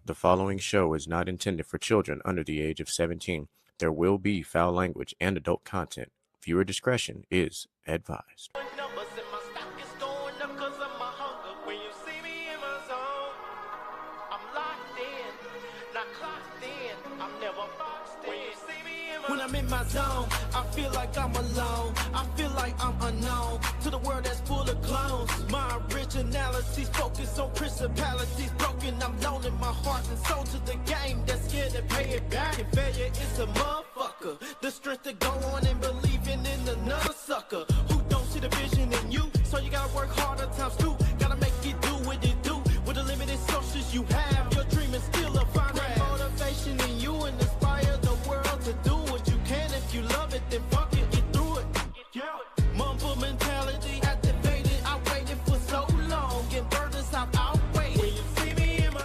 The following show is not intended for children under the age of 17. There will be foul language and adult content. Viewer discretion is advised. When I'm in my zone, I feel like I'm alone. I feel like I'm unknown to the world that's full of clones. My originality's focused on principalities broken. I'm loaning my heart and soul to the game that's scared to pay it back. And failure is a motherfucker. The strength to go on and believing in another sucker who don't see the vision in you. So you gotta work harder times two. Gotta make it do what it do with the limited sources you have. Your dream is still a fine motivation in you and inspire the world to do. If you love it, then fuck it, get through it. Yeah. Mumble mentality activated. I waited for so long. Get burdens out, outweighed. When you see me in my...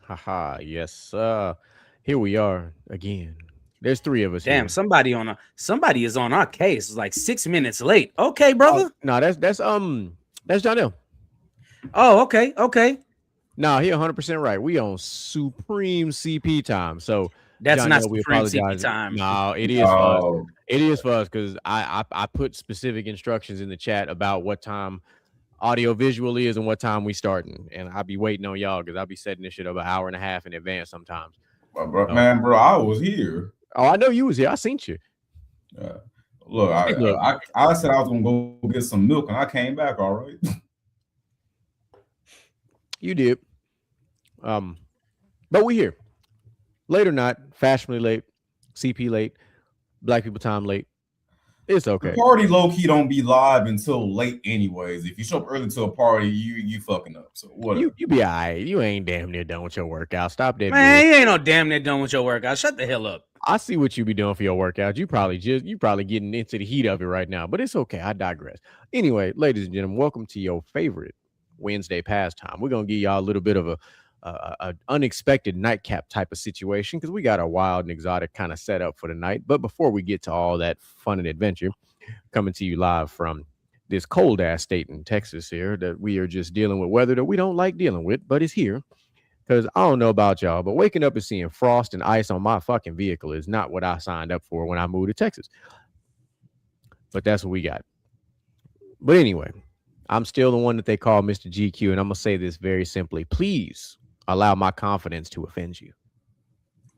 Haha, yes. Here we are again. There's three of us. Damn, here. somebody is on our case. It's like 6 minutes late. Okay, brother. No, that's Jonell. Oh, okay. No, he 100% right. We on supreme CP time. So that's John, not we supreme apologize. CP time. No, it is for us. It is for us because I put specific instructions in the chat about what time audio visual is and what time we starting. And I'll be waiting on y'all because I'll be setting this shit up an hour and a half in advance sometimes. Bro, I was here. Oh, I know you was here. I seen you. Look, I said I was gonna go get some milk and I came back all right. You did. But we here. Late or not, fashionably late, CP late, black people time late. It's okay. The party low-key don't be live until late anyways. If you show up early to a party, you fucking up. So whatever. You be all right. You ain't damn near done with your workout. Stop that. Man, you ain't no damn near done with your workout. Shut the hell up. I see what you be doing for your workout. You probably getting into the heat of it right now, but it's okay. I digress. Anyway, ladies and gentlemen, welcome to your favorite Wednesday pastime. We're gonna give y'all a little bit of a unexpected nightcap type of situation because we got a wild and exotic kind of setup for the night. But before we get to all that fun and adventure, coming to you live from this cold ass state in Texas here that we are just dealing with weather that we don't like dealing with, but it's here. Because I don't know about y'all, but waking up and seeing frost and ice on my fucking vehicle is not what I signed up for when I moved to Texas. But that's what we got. But anyway, I'm still the one that they call Mr. GQ, and I'm going to say this very simply. Please allow my confidence to offend you.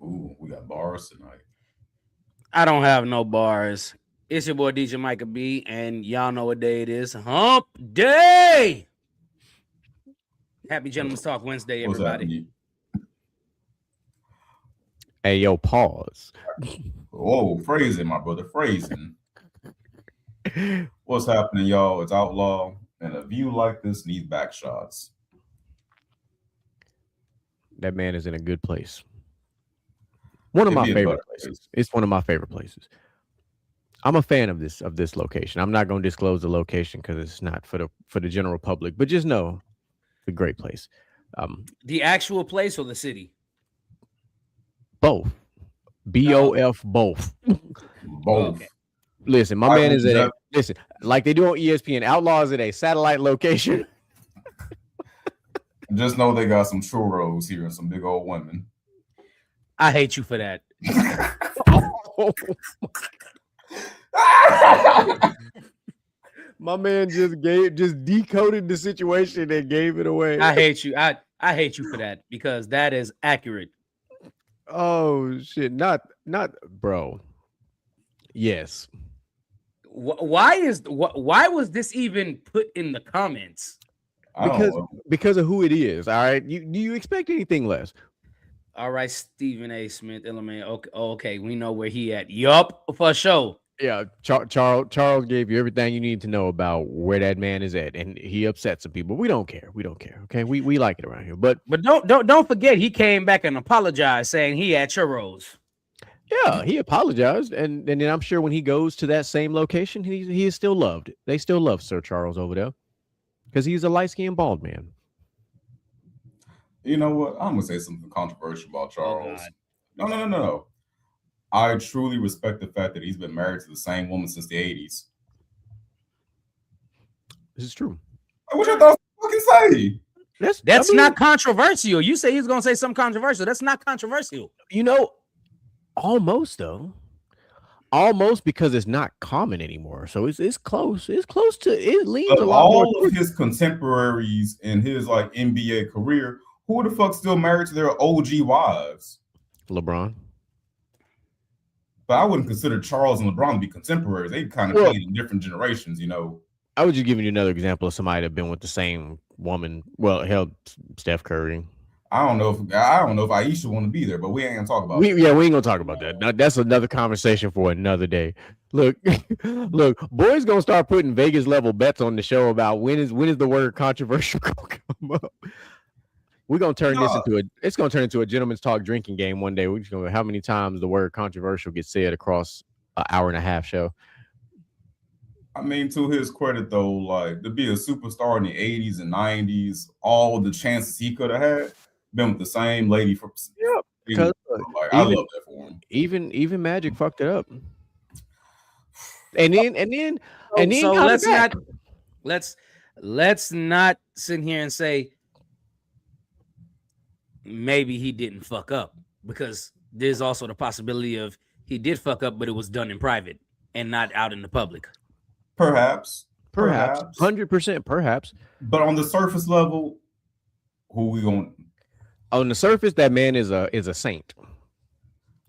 Ooh, we got bars tonight. I don't have no bars. It's your boy DJ Micah B, and y'all know what day it is. Hump Day! Happy Gentlemen's Talk Wednesday, everybody. Hey, yo, pause. Oh, phrasing, my brother, phrasing. What's happening, y'all? It's Outlaw, and a view like this needs back shots. That man is in a good place. One of my favorite places. It's one of my favorite places. I'm a fan of this location. I'm not going to disclose the location because it's not for the general public, but just know it's a great place. The actual place or the city? Both. BOF both. Both. Okay. Listen, my man is listen, like they do on ESPN, Outlaws at a satellite location. Just know they got some churros here and some big old women. I hate you for that. My man just decoded the situation and gave it away. I hate you. I hate you for that because that is accurate. Oh shit! Not bro. Yes. Why was this even put in the comments? Because of who it is. All right. Do you expect anything less? All right, Stephen A. Smith, okay, we know where he at. Yup, for sure. Yeah, Charles gave you everything you need to know about where that man is at, and he upset some people. We don't care. Okay, we like it around here, but don't forget he came back and apologized, saying he had churros. Yeah, he apologized, and then I'm sure when he goes to that same location, he is still loved. They still love Sir Charles over there because he's a light-skinned bald man. You know what? I'm gonna say something controversial about Charles. No. I truly respect the fact that he's been married to the same woman since the 80s. This is true. What you thought fucking say? That's not controversial. You say he's gonna say something controversial. That's not controversial. Almost though. Almost, because it's not common anymore. So it's close. It's close to it. Leans a lot more. All of his contemporaries in his like NBA career, who the fuck still married to their OG wives? LeBron. But I wouldn't consider Charles and LeBron to be contemporaries. They kind of played in different generations, I was just giving you another example of somebody that been with the same woman. Well, hell, Steph Curry. I don't know if Aisha want to be there, but we ain't gonna talk about we ain't gonna talk about that. Now, that's another conversation for another day. Look, boys gonna start putting Vegas level bets on the show about when is the word controversial gonna come up. We're gonna turn it's gonna turn into a gentleman's talk drinking game one day. We're just gonna how many times the word controversial gets said across an hour and a half show. I mean, to his credit though, like to be a superstar in the 80s and 90s, all the chances he could have had. Been with the same lady for because I love that for him. Even Magic fucked it up. And then so let's not sit here and say maybe he didn't fuck up, because there's also the possibility of he did fuck up, but it was done in private and not out in the public. Perhaps 100%, perhaps. But on the surface level, who we going? On the surface, that man is a saint.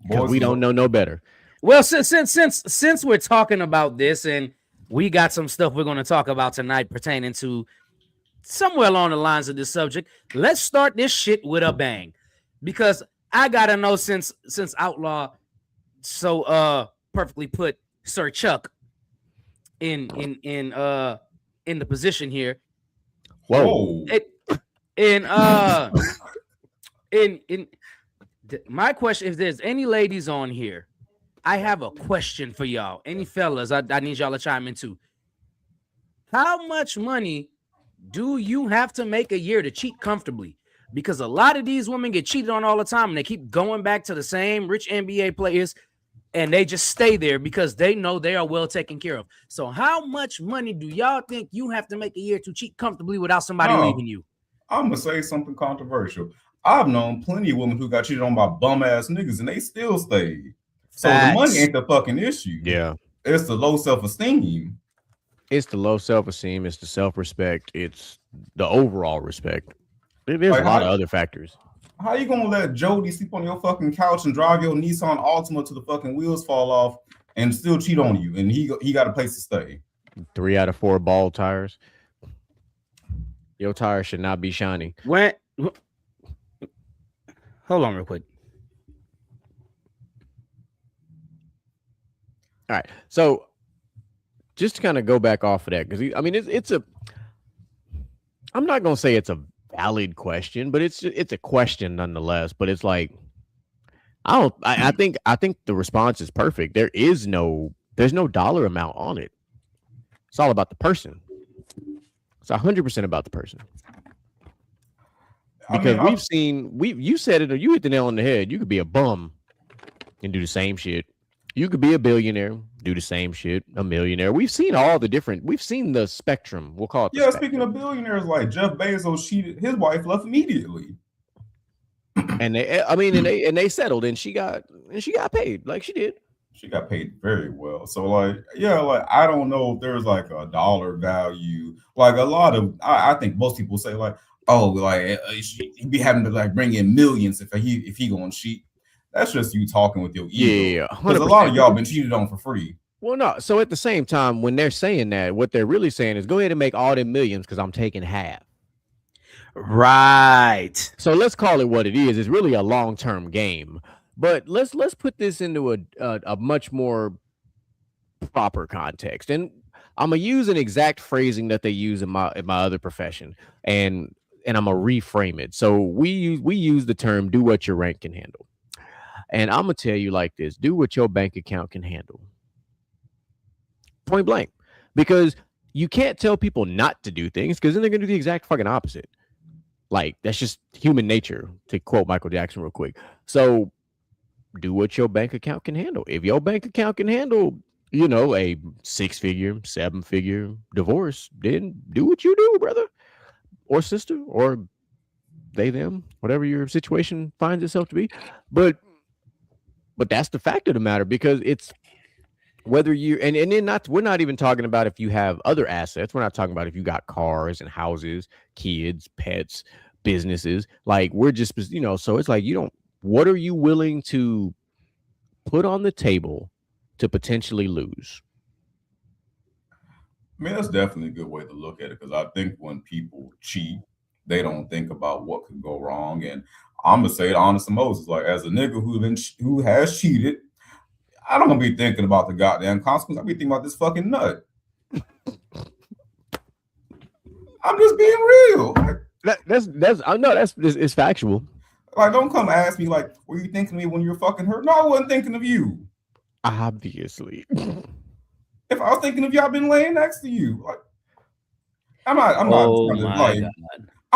Because we don't know no better. Well, since we're talking about this, and we got some stuff we're going to talk about tonight pertaining to somewhere along the lines of this subject, let's start this shit with a bang. Because I gotta know, since Outlaw so perfectly put Sir Chuck in the position here. Whoa. My question, if there's any ladies on here, I have a question for y'all. Any fellas, I need y'all to chime in too. How much money do you have to make a year to cheat comfortably? Because a lot of these women get cheated on all the time, and they keep going back to the same rich NBA players, and they just stay there because they know they are well taken care of. So how much money do y'all think you have to make a year to cheat comfortably without somebody leaving you? I'm going to say something controversial. I've known plenty of women who got cheated on by bum-ass niggas, and they still stayed. So the money ain't the fucking issue. Yeah. It's the low self-esteem. It's the low self-esteem. It's the self-respect. It's the overall respect. There's a lot of other factors. How you going to let Jody sleep on your fucking couch and drive your Nissan Altima till the fucking wheels fall off and still cheat on you, and he got a place to stay? 3 out of 4 bald tires. Your tires should not be shiny. Hold on real quick. All right. So just to kind of go back off of that, because it's a, I'm not going to say it's a valid question, but it's a question nonetheless. But it's like, I think the response is perfect. There's no dollar amount on it. It's all about the person. It's 100% about the person. Because you said it, or you hit the nail on the head. You could be a bum and do the same shit. You could be a billionaire, do the same shit, a millionaire. We've seen the spectrum. We'll call it. Yeah, speaking of billionaires, like Jeff Bezos cheated, his wife left immediately. And they settled, and she got paid like she did. She got paid very well. So I don't know if there's like a dollar value. Like a lot of, I think most people say like, oh, like he'd be having to like bring in millions if he gonna cheat. That's just you talking with your ego. Yeah, because a lot of y'all been cheated on for free. Well, no. So at the same time, when they're saying that, what they're really saying is, go ahead and make all them millions because I'm taking half. Right. So let's call it what it is. It's really a long-term game. But let's put this into a much more proper context. And I'm gonna use an exact phrasing that they use in my other profession, and I'm gonna reframe it. So we use the term "do what your rank can handle," and I'm gonna tell you like this: do what your bank account can handle. Point blank, because you can't tell people not to do things, because then they're gonna do the exact fucking opposite. Like, that's just human nature, to quote Michael Jackson real quick. So do what your bank account can handle. If your bank account can handle, a 6-figure, 7-figure divorce, then do what you do, brother or sister, or they, them, whatever your situation finds itself to be. But that's the fact of the matter, because it's whether you and then not we're not even talking about if you have other assets. We're not talking about if you got cars and houses, kids, pets, businesses. Like, we're just, so it's like, you don't, what are you willing to put on the table to potentially lose? I mean, that's definitely a good way to look at it, because I think when people cheat, they don't think about what could go wrong. And I'm gonna say it honest to Moses, like, as a nigga who has cheated, I don't be thinking about the goddamn consequence. I be thinking about this fucking nut. I'm just being real. Like, that's I know it's factual. Like, don't come ask me like, were you thinking of me when you were fucking hurt? No, I wasn't thinking of you. Obviously. If I was thinking of you, I've been laying next to you. Like, I'm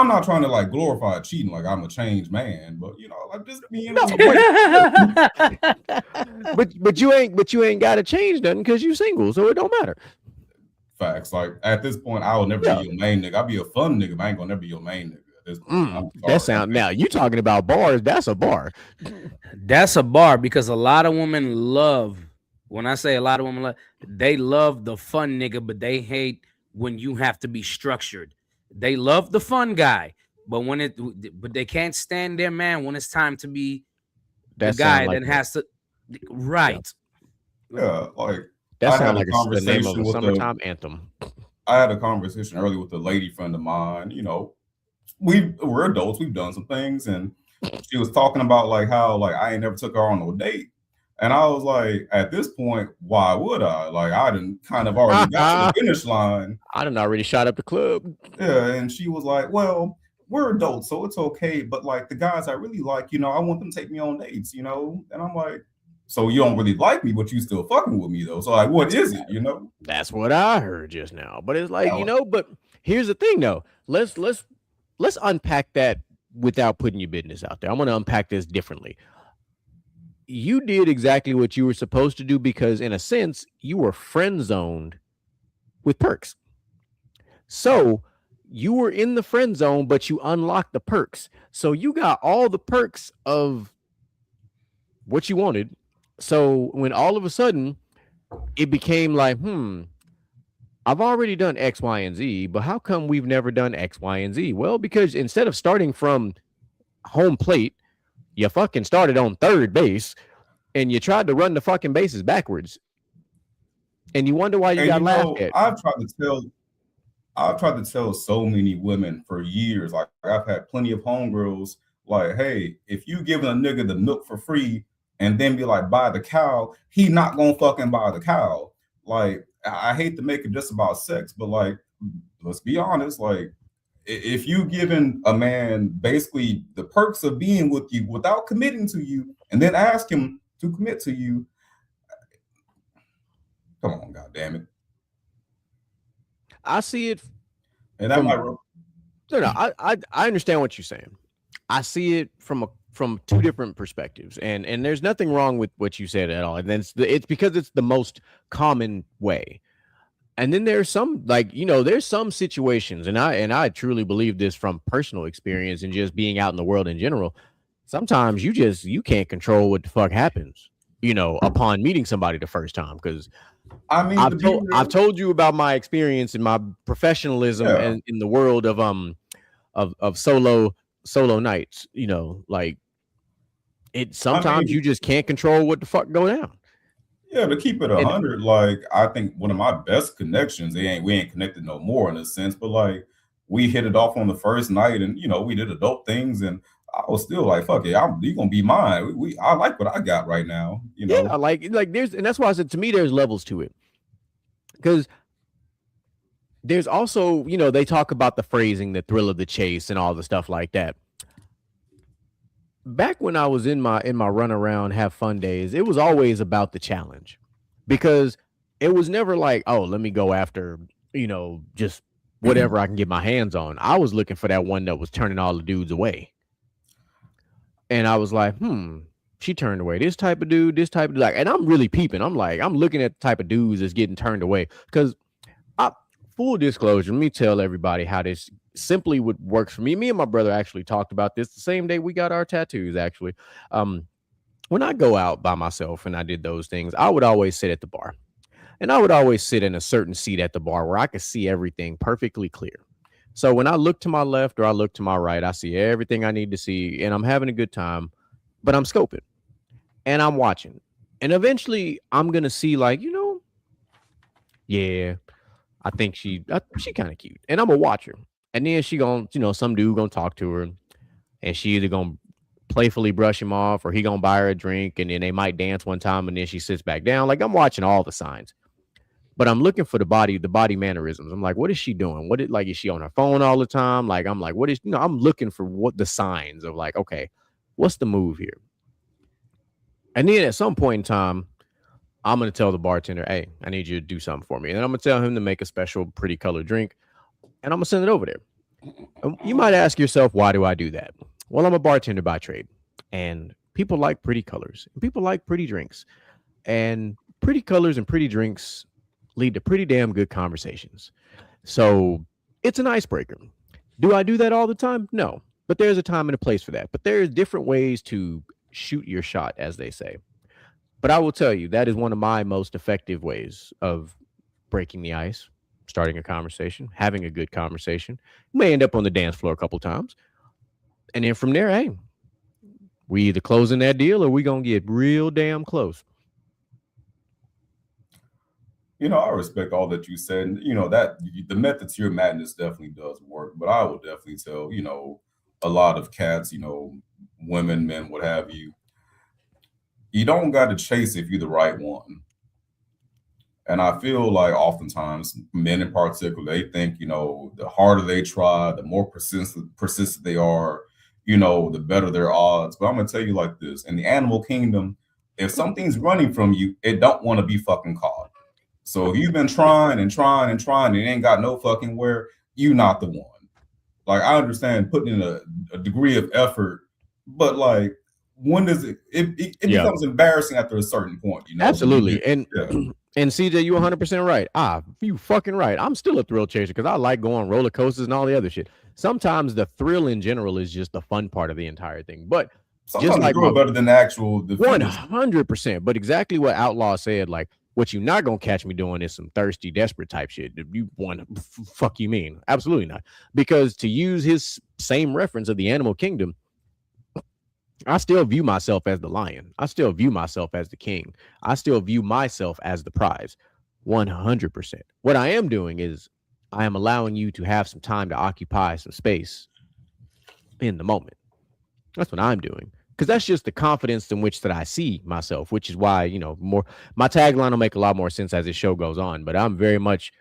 not trying to like glorify cheating. Like, I'm a changed man, but like, just being. No, but you ain't got to change nothing because you single, so it don't matter. Facts. Like, at this point, I will never be your main nigga. I'll be a fun nigga, but I ain't gonna never be your main nigga. At this point, that sound, now you talking about bars? That's a bar. That's a bar, because a lot of women love. When I say a lot of women, they love the fun nigga, but they hate when you have to be structured. They love the fun guy, but but they can't stand their man when it's time to be the guy that has to. Right. Yeah, like that sounds like the name of a summertime anthem. I had a conversation earlier with a lady friend of mine. We're adults. We've done some things, and she was talking about like how like I ain't never took her on no date. And I was like, at this point, why would I? Like, I didn't kind of already got to the finish line. I done already shot up the club. Yeah, and she was like, well, we're adults, so it's okay. But like the guys I really like, I want them to take me on dates, And I'm like, so you don't really like me, but you still fucking with me though. So like, what is it, That's what I heard just now. But it's like, but here's the thing though. Let's unpack that without putting your business out there. I'm going to unpack this differently. You did exactly what you were supposed to do, because in a sense you were friend zoned with perks. So you were in the friend zone, but you unlocked the perks. So you got all the perks of what you wanted. So when all of a sudden it became like, I've already done X, Y, and Z, but how come we've never done X, Y, and Z? Well, because instead of starting from home plate, you fucking started on third base and you tried to run the fucking bases backwards. And you wonder why you got laughed at. I've tried to tell so many women for years. Like, I've had plenty of homegirls like, hey, if you giving a nigga the milk for free and then be like, buy the cow, he not gonna fucking buy the cow. Like, I hate to make it just about sex, but like, let's be honest, like, if you giving a man basically the perks of being with you without committing to you, and then ask him to commit to you, come on, goddamn it. I see it. And that might. I understand what you're saying. I see it from two different perspectives, and there's nothing wrong with what you said at all. And then it's because it's the most common way. And then there's some, like, there's some situations, and I truly believe this from personal experience and just being out in the world in general. Sometimes you can't control what the fuck happens, upon meeting somebody the first time. Because I mean, I've told you about my experience and my professionalism and in the world of solo nights. Like, it sometimes you just can't control what the fuck go down. Yeah, to keep it 100, like, I think one of my best connections, we ain't connected no more in a sense, but like, we hit it off on the first night, and we did adult things, and I was still like, fuck it, you gonna be mine. I like what I got right now. Yeah, like there's, and that's why I said, to me, there's levels to it, because there's also, they talk about the phrasing, the thrill of the chase, and all the stuff like that. Back when I was in my run around have fun days, it was always about the challenge, because it was never like, oh, let me go after, just whatever I can get my hands on. I was looking for that one that was turning all the dudes away. And I was like, she turned away this type of dude, and I'm really peeping. I'm like, I'm looking at the type of dudes that's getting turned away, because full disclosure, let me tell everybody how this simply would work for me. Me and my brother actually talked about this the same day we got our tattoos, actually. Um, when I go out by myself and I did those things, I would always sit at the bar. And I would always sit in a certain seat at the bar where I could see everything perfectly clear. So when I look to my left or I look to my right, I see everything I need to see and I'm having a good time, but I'm scoping and I'm watching. And eventually I'm going to see, like, yeah, I think she kind of cute. And I'm going to watch her. And then she going to, some dude going to talk to her and she either going to playfully brush him off or he going to buy her a drink and then they might dance one time and then she sits back down. Like, I'm watching all the signs. But I'm looking for the body mannerisms. I'm like, what is she doing? Is she on her phone all the time? Like, I'm like, I'm looking for what the signs of, like, okay, what's the move here? And then at some point in time, I'm going to tell the bartender, hey, I need you to do something for me. And then I'm going to tell him to make a special pretty colored drink and I'm going to send it over there. And you might ask yourself, why do I do that? Well, I'm a bartender by trade and people like pretty colors and people like pretty drinks, and pretty colors and pretty drinks lead to pretty damn good conversations. So it's an icebreaker. Do I do that all the time? No, but there's a time and a place for that. But there's different ways to shoot your shot, as they say. But I will tell you, that is one of my most effective ways of breaking the ice, starting a conversation, having a good conversation. You may end up on the dance floor a couple times. And then from there, hey, we either closing that deal or we going to get real damn close. I respect all that you said. And, that the method to your madness definitely does work. But I would definitely tell, a lot of cats, women, men, what have you, you don't got to chase if you're the right one. And I feel like oftentimes men in particular, they think, the harder they try, the more persistent they are, the better their odds. But I'm going to tell you like this. In the animal kingdom, if something's running from you, it don't want to be fucking caught. So if you've been trying and trying and trying and it ain't got no fucking where, you not the one. Like, I understand putting in a degree of effort, but like, when does it becomes embarrassing after a certain point, Absolutely. And CJ, you 100% right. You fucking right. I'm still a thrill chaser because I like going roller coasters and all the other shit. Sometimes the thrill in general is just the fun part of the entire thing. But sometimes just like better than the actual 100%. But exactly what Outlaw said, like, what you're not gonna catch me doing is some thirsty, desperate type shit. You want fuck you mean? Absolutely not. Because to use his same reference of the animal kingdom, I still view myself as the lion. I still view myself as the king. I still view myself as the prize. 100%. What I am doing is I am allowing you to have some time to occupy some space in the moment. That's what I'm doing. Because that's just the confidence in which that I see myself, which is why, more my tagline will make a lot more sense as this show goes on. But I'm very much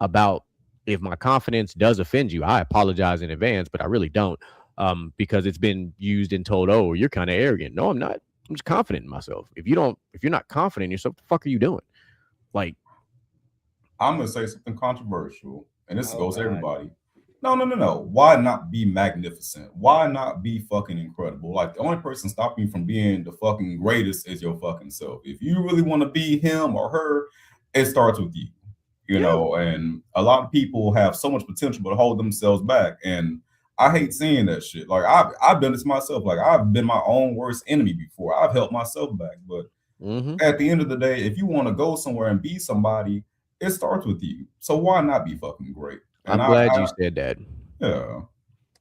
about, if my confidence does offend you, I apologize in advance, but I really don't, because it's been used and told, oh, you're kind of arrogant. No, I'm not. I'm just confident in myself. If you're not confident in yourself, what the fuck are you doing? Like, I'm gonna say something controversial, and this goes to everybody. No. Why not be magnificent? Why not be fucking incredible? Like, the only person stopping you from being the fucking greatest is your fucking self. If you really want to be him or her, it starts with you. And a lot of people have so much potential but hold themselves back. And I hate seeing that shit. Like, I've done this myself. Like, I've been my own worst enemy before. I've held myself back. But at the end of the day, if you want to go somewhere and be somebody, it starts with you. So why not be fucking great? And I'm glad you said that. Yeah.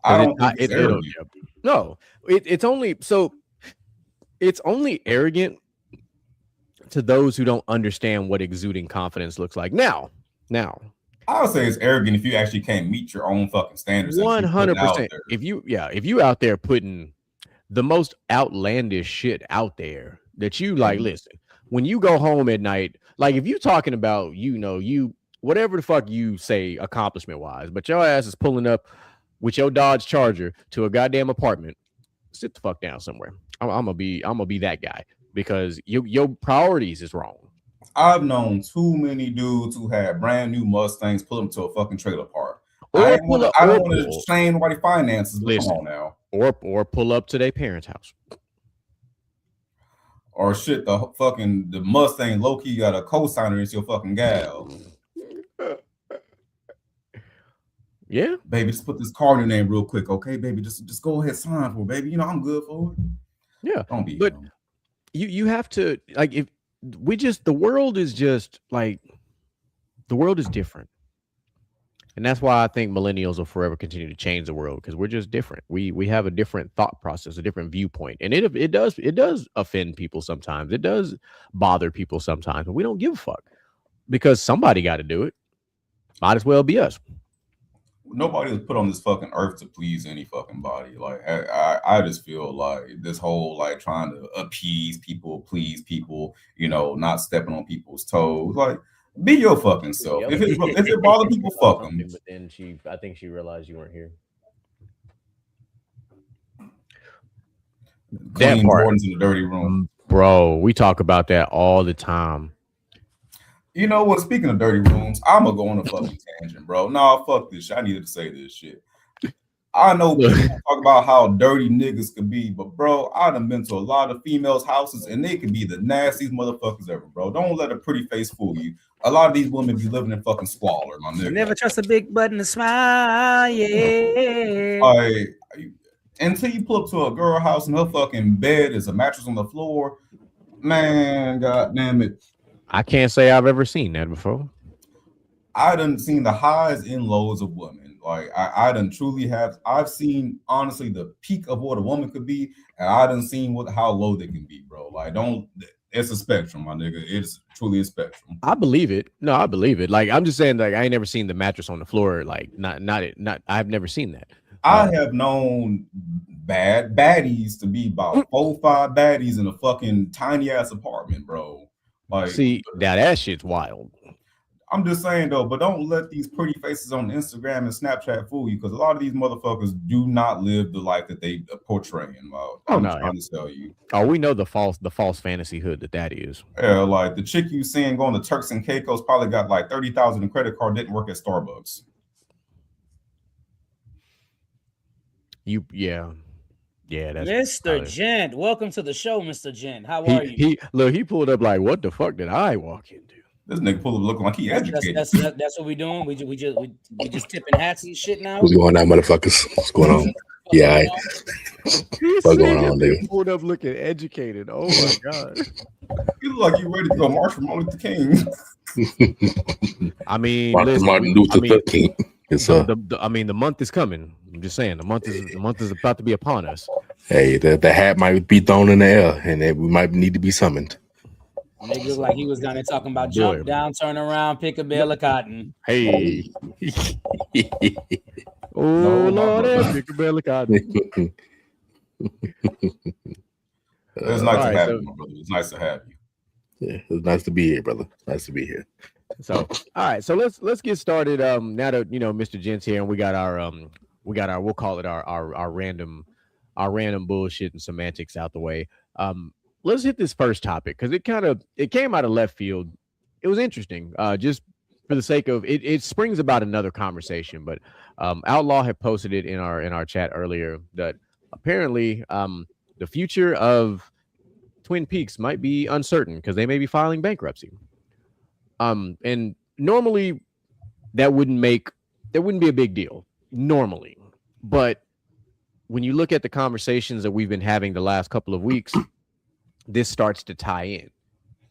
I don't think it's arrogant. No, it's only arrogant to those who don't understand what exuding confidence looks like. Now, I would say it's arrogant if you actually can't meet your own fucking standards. 100%. If you out there putting the most outlandish shit out there that you like, listen, when you go home at night, like, if you talking about, you whatever the fuck you say accomplishment wise, but your ass is pulling up with your Dodge Charger to a goddamn apartment, sit the fuck down somewhere. I'm gonna be that guy, because your priorities is wrong. I've known too many dudes who had brand new Mustangs pull them to a fucking trailer park. I don't want to strain nobody finances. Listen, come on now. Or pull up to their parents' house. Or shit, the Mustang low key got a cosigner as your fucking gal. Yeah. Baby, just put this card in your name real quick, okay, baby? Just go ahead, sign for it, baby. You know I'm good for it. Yeah. Don't be But him. you have to, like, if the world is just like, the world is different. And that's why I think millennials will forever continue to change the world, because we're just different. We have a different thought process, a different viewpoint, and it does offend people sometimes. It does bother people sometimes, but we don't give a fuck because somebody got to do it. Might as well be us. Nobody was put on this fucking earth to please any fucking body. Like I just feel like this whole like trying to appease people, please people, not stepping on people's toes. Like, be your fucking self. If it bother people, fuck them. But then I think she realized you weren't here. Clean Jordans in the dirty room, bro. We talk about that all the time. You know what? Speaking of dirty rooms, I'm gonna go on a fucking tangent, bro. Nah, fuck this shit. I needed to say this shit. I know people talk about how dirty niggas could be, but bro, I done been to a lot of females' houses and they could be the nastiest motherfuckers ever, bro. Don't let a pretty face fool you. A lot of these women be living in fucking squalor, my nigga. Never trust a big button to smile, yeah. Until you pull up to a girl house and her fucking bed is a mattress on the floor, man, god damn it. I can't say I've ever seen that before. I done seen the highs and lows of women. Like I done truly have. I've seen honestly the peak of what a woman could be, and I done seen how low they can be, bro. Like it's a spectrum, my nigga. It's truly a spectrum. I believe it. No, I believe it. Like I'm just saying, like I ain't never seen the mattress on the floor. Like not. I've never seen that. I have known baddies to be about 4-5 baddies in a fucking tiny ass apartment, bro. Like, see, now that shit's wild. I'm just saying though, but don't let these pretty faces on Instagram and Snapchat fool you, because a lot of these motherfuckers do not live the life that they portray. I'm trying to tell you. Oh, we know the false fantasy hood that is. Yeah, like the chick you seeing going to Turks and Caicos probably got like 30,000 in credit card, didn't work at Starbucks. Yeah, that's Mr. Gent. Welcome to the show, Mr. Gent. How are you? He pulled up like, what the fuck did I walk into? This nigga pulled up looking like he educated. That's what we doing. We just tipping hats and shit now. What's going on, motherfuckers? What's going on? Yeah, what's going on, dude? Pulled up looking educated. Oh my god. You look like you ready to go march for Martin Luther King. I mean, Martin Luther King. The month is coming. I'm just saying, the month is about to be upon us. Hey, the hat might be thrown in the air, and we might need to be summoned. Nigga looked like he was down there talking about jump down, turn around, pick a bale of cotton. Hey. Oh, Lord, pick a bale of cotton. It's nice to have you, my brother. It's nice to have you. Yeah, it's nice to be here, brother. Nice to be here. So, all right. So let's get started. Now that Mr. Gent's here, and we got our we'll call it our random bullshit and semantics out the way. Let's hit this first topic because it came out of left field. It was interesting. Just for the sake of it springs about another conversation. But Outlaw had posted it in our chat earlier that apparently the future of Twin Peaks might be uncertain because they may be filing bankruptcy. And normally that wouldn't be a big deal normally, but when you look at the conversations that we've been having the last couple of weeks, this starts to tie in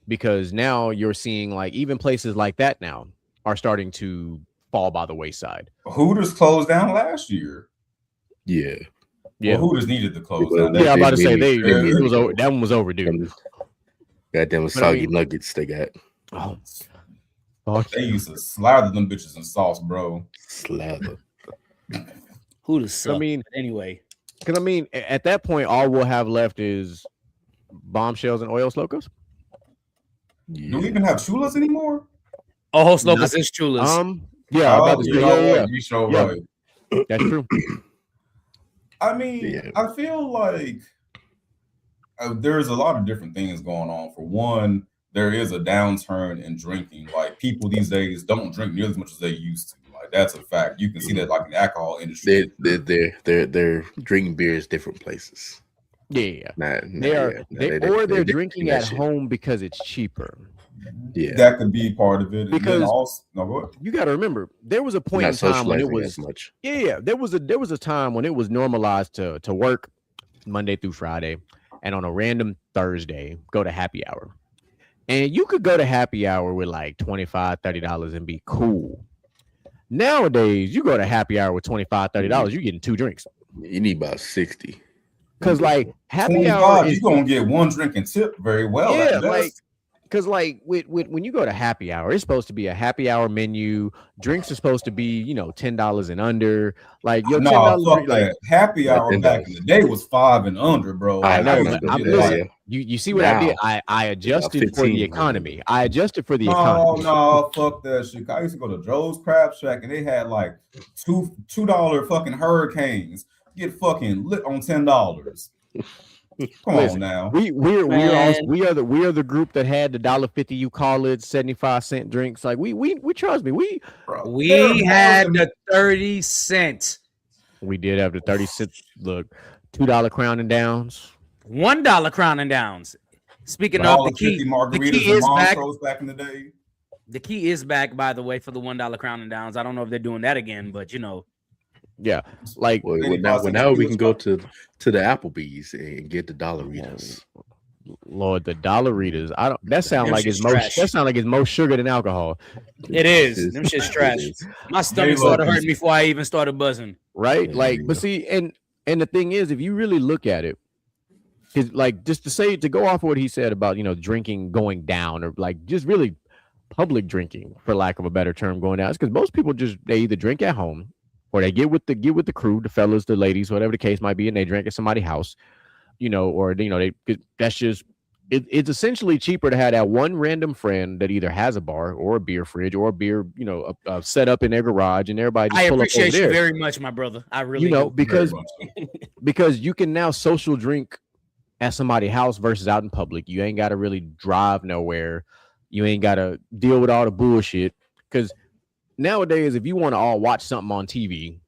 because now you're seeing like even places like that now are starting to fall by the wayside. Hooters closed down last year. Yeah. Well, Hooters needed to close down. Yeah, I'm about to say that one was overdue. Goddamn soggy nuggets they got. Oh, they used to slather them bitches in sauce, bro. Slather. Hooters suck. Anyway. Because at that point, all we'll have left is bombshells and Oils Locos. Yeah. Do we even have chulas anymore? Ojos Locos is chulas. Yeah, I'm about to say, you show right. That's true. I feel like there's a lot of different things going on. For one, there is a downturn in drinking. Like people these days don't drink nearly as much as they used to. Like that's a fact. You can see that like in the alcohol industry. They're drinking beers different places. Yeah. They're drinking at home because it's cheaper. Yeah, that could be part of it. Because and then also, no, go ahead. you got to remember, there was a point not in time when it socializing was as much. yeah, there was a time when it was normalized to work Monday through Friday, and on a random Thursday go to happy hour. And you could go to happy hour with like $25, $30 and be cool. Nowadays, you go to happy hour with $25, $30, you're getting 2 drinks. You need about 60. Cause like happy hour 25, is you're gonna get 1 drink and tip very well. yeah, At like best. because like with when you go to happy hour, it's supposed to be a happy hour menu. Drinks are supposed to be $10 and under. Like your No, $10 fuck drink, like that. Happy Like hour back in the day was 5 and under, bro. I I Like, know, know, but used to I'm get listen. like, You see what I did? Now, I adjusted for the 15. economy. I adjusted for the no, economy. no, fuck that shit. I used to go to Joe's Crab Shack and they had like $2 fucking hurricanes. Get fucking lit on $10. Come Listen, on now. we are Man. we are the group that had the $1.50, you call it 75-cent drinks. Like we trust me. Bro, there We had was the 30 cents, We did have the 30-cent look, $2 Crown and Downs. $1 Crown and Downs. Speaking the of $1.50 the key margaritas is and back. Montrose back in the day. The key is back, by the way, for the $1 Crown and Downs. I don't know if they're doing that again, but Yeah, like Well, 85 well, cents now a we piece. can go to the Applebee's and get the Dollaritas. Lord, the Dollaritas. I don't. That sound Them like shit's it's most. trash. That sound like it's most sugar than alcohol, it is. It Them shit's trash. It is. My stomach They started love hurting before I even started buzzing. right? Yeah, Like, there but you see, and the thing is, if you really look at it, is like just to go off of what he said about drinking going down, or like just really public drinking, for lack of a better term, going down. It's because most people they either drink at home or they get with the crew, the fellas, the ladies, whatever the case might be, and they drink at somebody's house, or that's just it's essentially cheaper to have that one random friend that either has a bar or a beer fridge or a beer, set up in their garage, and everybody just I pull up over appreciate you there. very much, my brother. I really do. Because Very much so. because you can now social drink at somebody's house versus out in public. You ain't got to really drive nowhere. You ain't got to deal with all the bullshit. Because nowadays, if you want to all watch something on TV,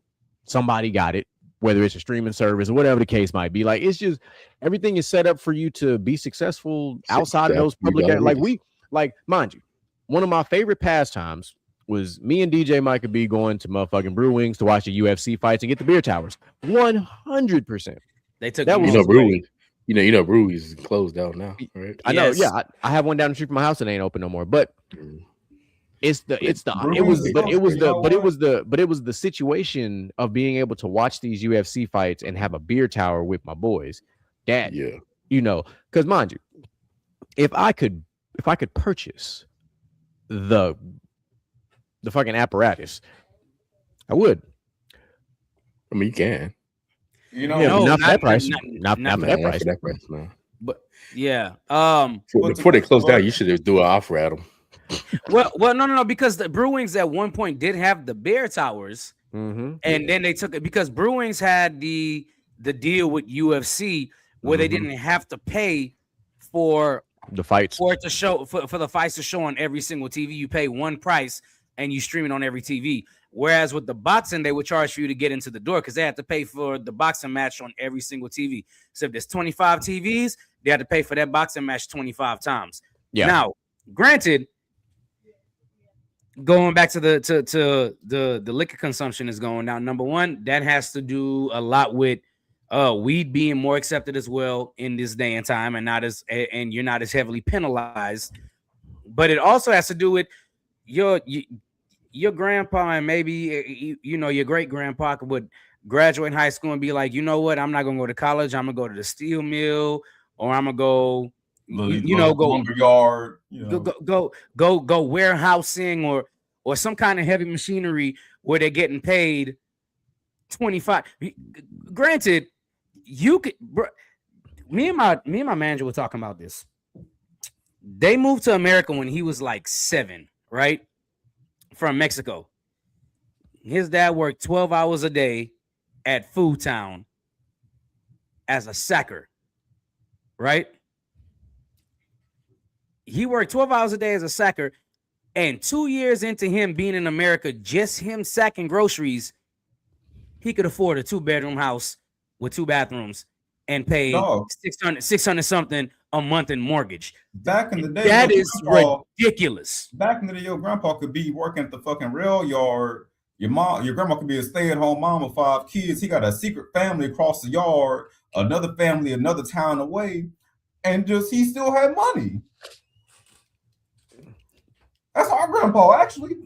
somebody got it, whether it's a streaming service or whatever the case might be. Like, it's just everything is set up for you to be successful outside of those public areas. Mind you, one of my favorite pastimes was me and DJ Micah B going to motherfucking Brew Wings to watch the UFC fights and get the beer towers. 100%. They took That me was on Brewing. Brewing's closed down now, right? I know, Yes. yeah. I have one down the street from my house that ain't open no more. But it was the situation of being able to watch these UFC fights and have a beer tower with my boys. That Yeah. because mind you, if I could purchase the fucking apparatus, I would. I mean, you can. Not for that price. Not for that Not price. for that price, no. But yeah. Before they close down, you should just do an offer at them. Well, no, because the Brewings at one point did have the beer towers, and then they took it because Brewings had the deal with UFC where they didn't have to pay for The fights. for it to show for the fights to show on every single TV. You pay one price and you stream it on every TV. Whereas with the boxing, they would charge for you to get into the door because they had to pay for the boxing match on every single TV. So if there's 25 TVs, they had to pay for that boxing match 25 times. Yeah. Now, granted, going back to the liquor consumption is going down. Number one, that has to do a lot with weed being more accepted as well in this day and time, and you're not as heavily penalized. But it also has to do with your grandpa, and maybe your great grandpa would graduate high school and be like, you know what, I'm not gonna go to college. I'm gonna go to the steel mill, or I'm gonna go. Go lumberyard, go warehousing or some kind of heavy machinery where they're getting paid 25. Granted, you could. Me and my manager were talking about this. They moved to America when he was like 7, right? From Mexico. His dad worked 12 hours a day at Food Town as a sacker, right? He worked 12 hours a day as a sacker, and 2 years into him being in America, just him sacking groceries, he could afford a 2-bedroom house with 2 bathrooms and pay 600 something a month in mortgage. Back in the day, That is ridiculous. Back in the day, your grandpa could be working at the fucking rail yard. Your grandma could be a stay-at-home mom with 5 kids. He got a secret family across the yard, another family, another town away, and he still had money. That's our grandpa, actually.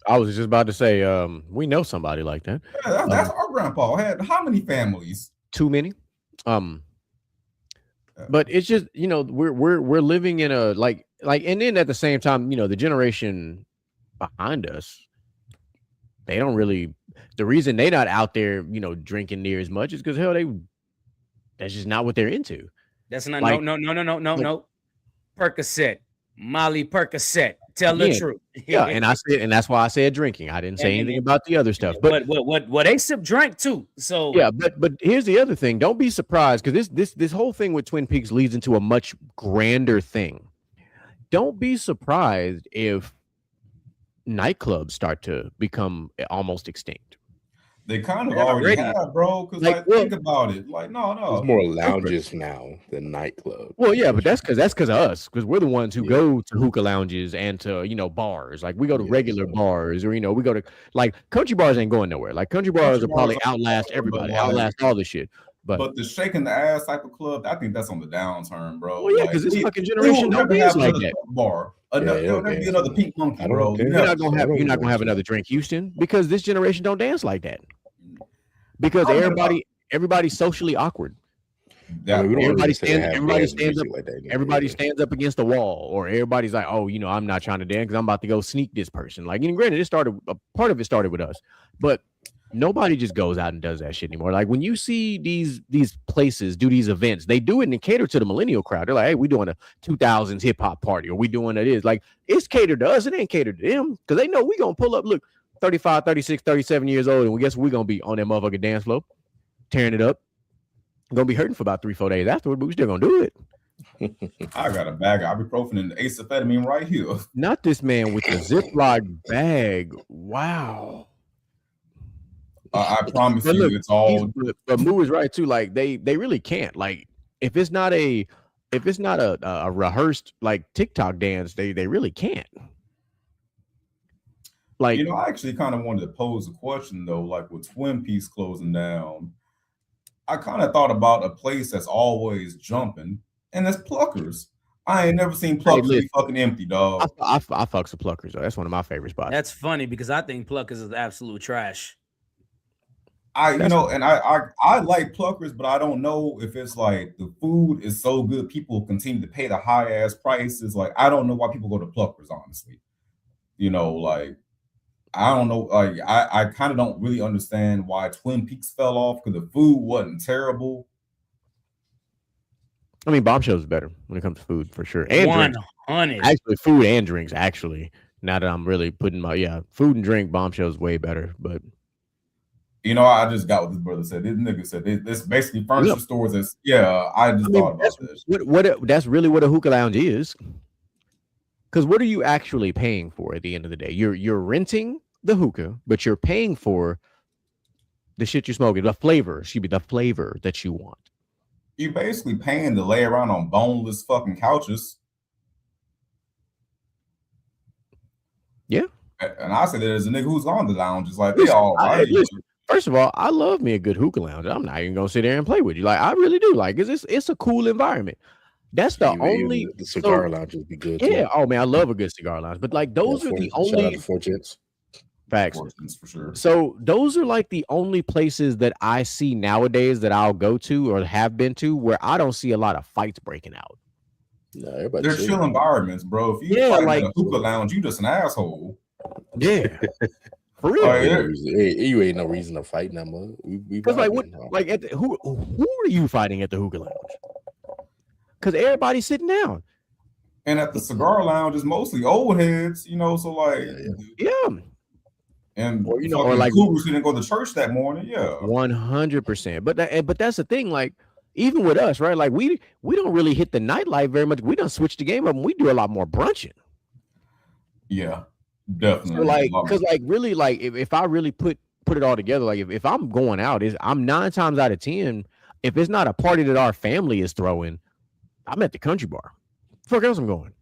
I was just about to say, we know somebody like that. Yeah, that's our grandpa. Had how many families? Too many. But it's just, we're living in a like, and then at the same time, the generation behind us, they don't really. The reason they're not out there, drinking near as much is because that's just not what they're into. That's not no. Percocet, Molly Percocet. Tell the truth. Yeah, and that's why I said drinking. I didn't say anything about the other stuff. But what they sip drank too. So yeah, but here's the other thing. Don't be surprised, because this whole thing with Twin Peaks leads into a much grander thing. Don't be surprised if nightclubs start to become almost extinct. They kind of already have, bro. Because think about it. Like, no. There's more lounges now than nightclubs. Well, yeah, but that's because of us. Because we're the ones who go to hookah lounges and to bars. Like we go to regular bars, or we go to country bars ain't going nowhere. Like country bars will probably outlast everybody, outlast all the shit. But the shaking the ass type of club, I think that's on the downturn, bro. Well, yeah, because this fucking generation don't dance like that. Bar. There'll never be another Pink Monkey, bro. You're not gonna have another Drink Houston, because this generation don't dance like that. Because everybody's socially awkward. Yeah, everybody stands up against the wall, or everybody's like, oh, I'm not trying to dance because I'm about to go sneak this person. Like, granted, part of it started with us, but nobody just goes out and does that shit anymore. Like when you see these places do these events, they do it and cater to the millennial crowd. They're like, hey, we doing a 2000s hip hop party, or we doing it. Like, it's catered to us. It ain't catered to them, because they know we gonna pull up. Look, 35, 36, 37 years old, and guess what? We're gonna be on that motherfucking dance floor, tearing it up. Gonna be hurting for about 3-4 days afterward, but we still gonna do it. I got a bag of ibuprofen and acetaminophen right here. Not this man with the Ziploc bag. Wow. I promise you, it's all. But Moo is right too. Like they really can't. Like if it's not a rehearsed TikTok dance, they really can't. Like, I actually kind of wanted to pose a question though. Like with Twin Peaks closing down, I kind of thought about a place that's always jumping, and that's Pluckers. I ain't never seen Pluckers be fucking empty, dog. I fucks with Pluckers though. That's one of my favorite spots. That's funny because I think Pluckers is absolute trash. I like Pluckers, but I don't know if it's like the food is so good people continue to pay the high ass prices. Like, I don't know why people go to Pluckers, honestly. I don't know. Like, I kind of don't really understand why Twin Peaks fell off, because the food wasn't terrible. I mean, Bombshells is better when it comes to food, for sure. And 100. Actually, food and drinks, actually. Now that I'm really putting food and drink, Bombshells way better. But I just got what this brother said. This nigga said this basically furniture stores. I thought about this. That's really what a hookah lounge is. Because what are you actually paying for at the end of the day? You're renting the hookah, but you're paying for the shit you're smoking, the flavor. Should be the flavor that you want. You're basically paying to lay around on boneless fucking couches. Yeah. And I said there's a nigga who's on the lounges. Like, they all right. First of all, I love me a good hookah lounge. I'm not even gonna sit there and play with you. Like, I really do. Like, it's a cool environment. That's the only the cigar lounge would be good. Yeah. Too. Oh man, I love a good cigar lounge. But like those are the only facts for sure. So those are like the only places that I see nowadays that I'll go to or have been to where I don't see a lot of fights breaking out. No, they're chill environments, bro. If you fight in a hookah lounge, you just an asshole. Yeah. For real. You ain't no reason to fight no more. Because who are you fighting at the hookah lounge? Because everybody's sitting down. And at the cigar lounge, it's mostly old heads, so like, yeah. And or like cougars didn't go to church that morning, 100%. But that's the thing, like, even with us, right? Like we don't really hit the nightlife very much. We don't switch the game up, and we do a lot more brunching. Yeah, definitely. So like, because like really, like if I really put it all together, like if I'm going out, I'm 9 times out of 10, if it's not a party that our family is throwing, I'm at the country bar. Fuck else I'm going.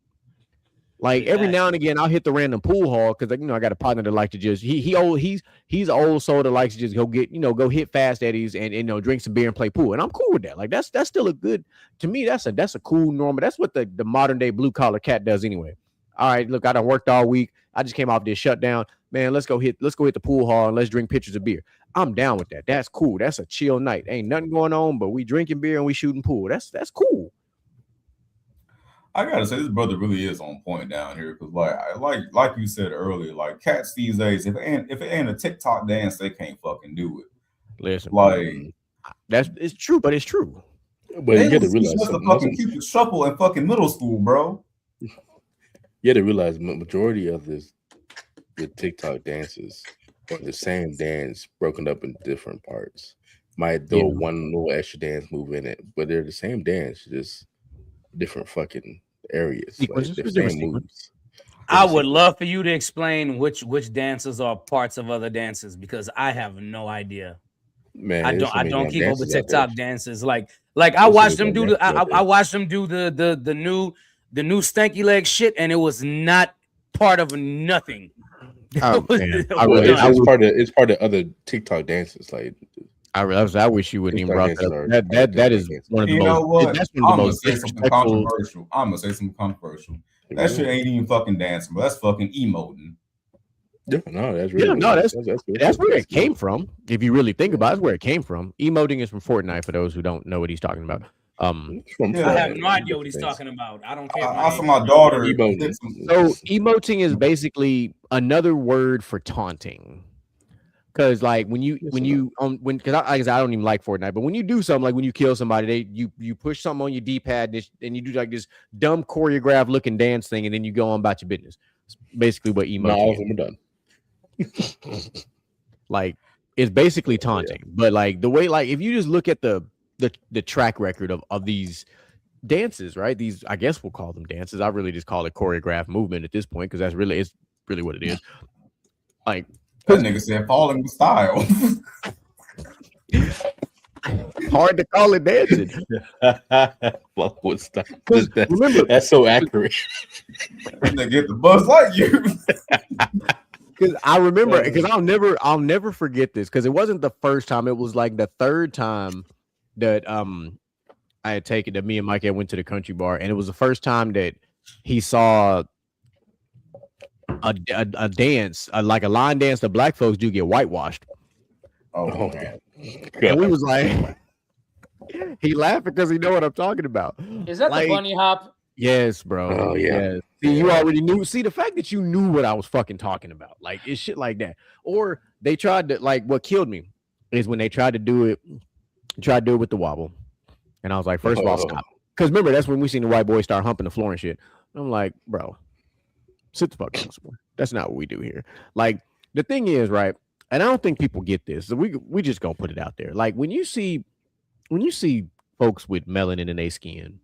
Like every now and again, I'll hit the random pool hall because I got a partner that like to just he's an old soul that likes to just go get go hit Fast Eddies and drink some beer and play pool, and I'm cool with that. Like that's still a good to me. That's a cool normal. That's what the modern day blue collar cat does anyway. All right, look, I done worked all week. I just came off this shutdown, man. Let's go hit the pool hall and let's drink pitchers of beer. I'm down with that. That's cool. That's a chill night. Ain't nothing going on, but we drinking beer and we shooting pool. That's cool. I gotta say, this brother really is on point down here because, like you said earlier, like cats these days, if it ain't a TikTok dance, they can't fucking do it. Listen, like it's true, but it's true. But you got to realize the fucking Cupid Shuffle in fucking middle school, bro. You got to realize the majority of the TikTok dances are the same dance broken up in different parts. Might throw one little extra dance move in it, but they're the same dance, just different fucking areas. Like, same moves. I would love for you to explain which dances are parts of other dances because I have no idea. Man, I don't keep up with TikTok dances. Like I watched them do I watched them do the new stanky leg shit, and it was not part of nothing. It's part of other TikTok dances. Like I wish you wouldn't even brought that up. That is one of the most. That's one of the most controversial. I'm gonna say something controversial. That shit ain't even fucking dancing, but that's fucking emoting. Yeah, no, that's really that's where it came from. If you really think about it, that's where it came from. Emoting is from Fortnite. For those who don't know what he's talking about. I have no idea what he's talking about. I don't care. I saw my daughter. So emoting is basically another word for taunting. Because like because I don't even like Fortnite, but when you do something like when you kill somebody, you push something on your D-pad and you do like this dumb choreographed looking dance thing, and then you go on about your business. It's basically what emoting. All of them are done. Like it's basically taunting, but like the way, like if you just look at the track record of these dances, right? These, I guess we'll call them dances. I really just call it choreographed movement at this point because it's really what it is. Like that nigga said falling with style. Hard to call it dancing. Remember, that's so accurate. They get the buzz like you. Because I remember, because I'll never forget this because it wasn't the first time. It was like the third time that I had taken that me and Mike had went to the country bar, and it was the first time that he saw a dance, like a line dance that black folks do get whitewashed. Oh man. And we was like, he laughed because he know what I'm talking about. Is that like, the bunny hop? Yes, bro. Oh yeah. Yes. See, you already knew. See, the fact that you knew what I was fucking talking about, like it's shit like that. Or they tried to, like, what killed me is when they tried to do it with the wobble, and I was like, first of all, stop. Because remember, that's when we seen the white boys start humping the floor and shit. I'm like, bro, sit the fuck down somewhere. That's not what we do here. Like the thing is, right? And I don't think people get this. So we just gonna put it out there. Like when you see folks with melanin in their skin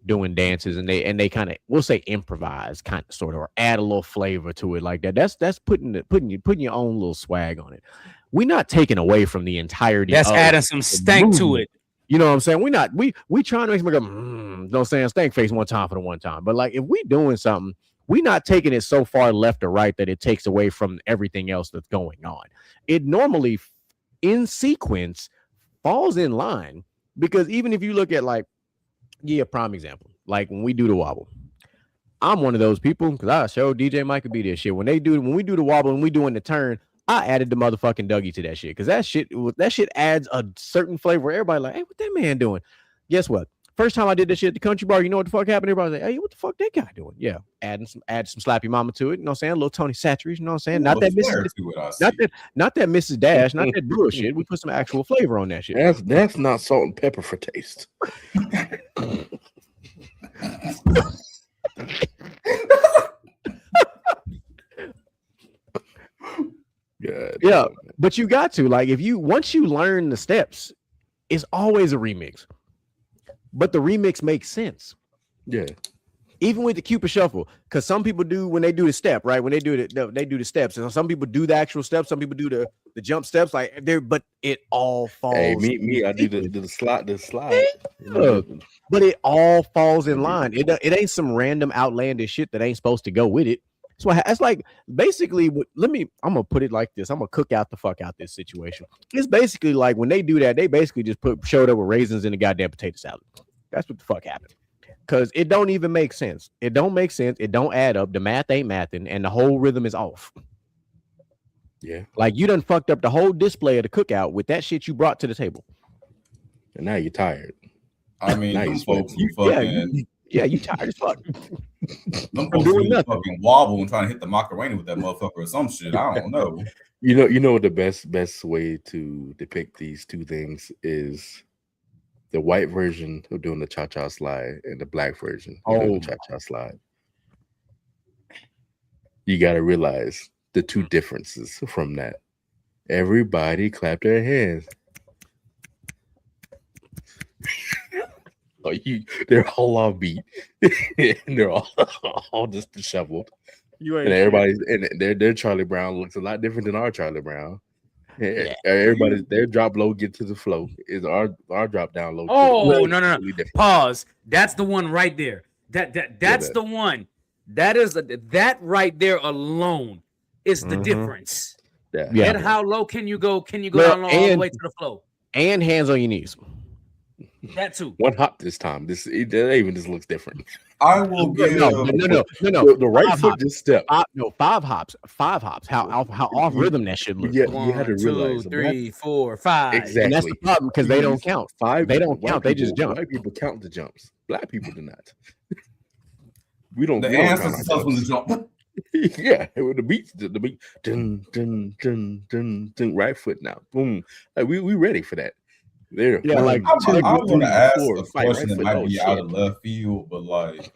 doing dances and they kind of, we'll say, improvise, kind of sort of, or add a little flavor to it like that. That's putting your own little swag on it. We're not taking away from the entirety. That's adding some stank to it. You know what I'm saying? We trying to make them go, you know what I'm saying, stank face one time for the one time. But like if we doing something, we're not taking it so far left or right that it takes away from everything else that's going on. It normally, in sequence, falls in line, because even if you look at, like, prime example, like when we do the wobble, I'm one of those people, because I showed DJ Mike could be this shit. When we do the wobble and we doing the turn, I added the motherfucking Dougie to that shit, because that shit adds a certain flavor. Everybody like, hey, what that man doing? Guess what? First time I did this shit at the country bar, you know what the fuck happened? Everybody was like, hey, what the fuck that guy doing? Yeah, add some slappy mama to it. You know what I'm saying? A little Tony Satcheries, you know what I'm saying? Not that Mrs. Dash, not that bullshit. We put some actual flavor on that shit. That's not salt and pepper for taste. Yeah, but you got to, like, once you learn the steps, it's always a remix. But the remix makes sense. Yeah. Even with the Cupid shuffle, because some people do when they do the step, right? When they do the steps, and some people do the actual steps, some people do the jump steps, like there, but it all falls. Hey, me, I do the slide. But it all falls in line. It ain't some random outlandish shit that ain't supposed to go with it. So it's like basically, I'm gonna put it like this. I'm gonna cook out the fuck out this situation. It's basically like when they do that, they basically just showed up with raisins in a goddamn potato salad. That's what the fuck happened. Because it don't even make sense. It don't make sense. It don't add up. The math ain't mathing, and the whole rhythm is off. Yeah. Like you done fucked up the whole display of the cookout with that shit you brought to the table. And now you're tired. I mean, them folks who fucking you tired as fuck. Them folks really fucking wobble and trying to hit the Macarena with that motherfucker or some shit. I don't know. You know the best way to depict these two things is the white version of doing the cha-cha slide and the black version of doing the cha-cha slide. You got to realize the two differences from that. Everybody clap their hands. They're all off beat. And they're all just disheveled. And everybody's and their Charlie Brown looks a lot different than our Charlie Brown. Yeah. Everybody's their drop low get to the flow is our drop down low. Oh no. Really pause. That's the one right there. That's the one. That is that right there alone is the difference. Yeah. And how low can you go? Can you go down low all the way to the flow? And hands on your knees. That too. One hop this time. That even just looks different. I will give no. The right foot just step. 5 hops. 5 hops. How off rhythm that should look. Yeah, you had to realize 2, 3, 4, 5. Exactly. And that's the problem because they don't count. 5. They don't count. They just jump. White people count the jumps. Black people do not. We don't. The ancestors tell us when to jump. Yeah, with the beat, dun, dun, dun, dun, dun, right foot now, boom. Like we ready for that. There, yeah. Like I want to ask a question that might be out of left field, but like,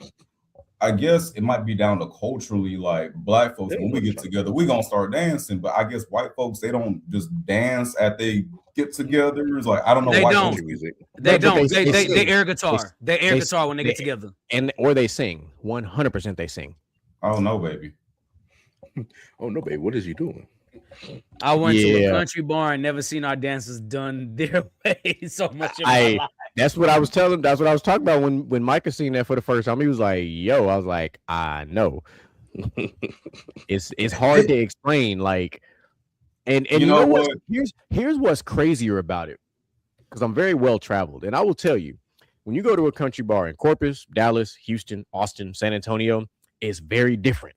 I guess it might be down to culturally, like black folks when we get together, we gonna start dancing. But I guess white folks they don't just dance at they get together. It's like I don't know. They white don't. folks music. They don't. They air guitar. They air guitar when they get together. Or they sing. 100% they sing. Oh no, baby. Oh no, baby. What is you doing? I went to a country bar and never seen our dancers done their way so much in my life. That's what I was telling. That's what I was talking about when Micah seen that for the first time. He was like, "Yo," I was like, "I know." It's hard to explain. Like, and you know what? Here's what's crazier about it, because I'm very well traveled, and I will tell you, when you go to a country bar in Corpus, Dallas, Houston, Austin, San Antonio, it's very different.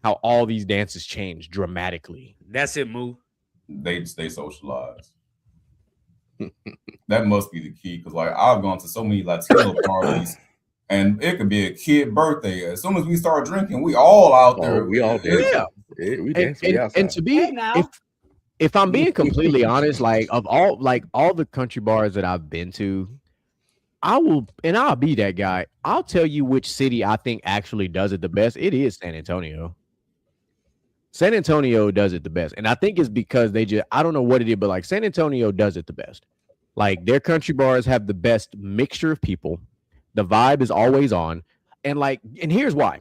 How all these dances change dramatically. That's it, Moo. They socialize. That must be the key, because like I've gone to so many Latino parties, and it could be a kid birthday. As soon as we start drinking, we all out there. We all dance. Yeah, we dance. And to be if I'm being completely honest, like of all the country bars that I've been to, I'll be that guy. I'll tell you which city I think actually does it the best. It is San Antonio. San Antonio does it the best. And I think it's because I don't know what it is, but like San Antonio does it the best. Like their country bars have the best mixture of people. The vibe is always on. And here's why.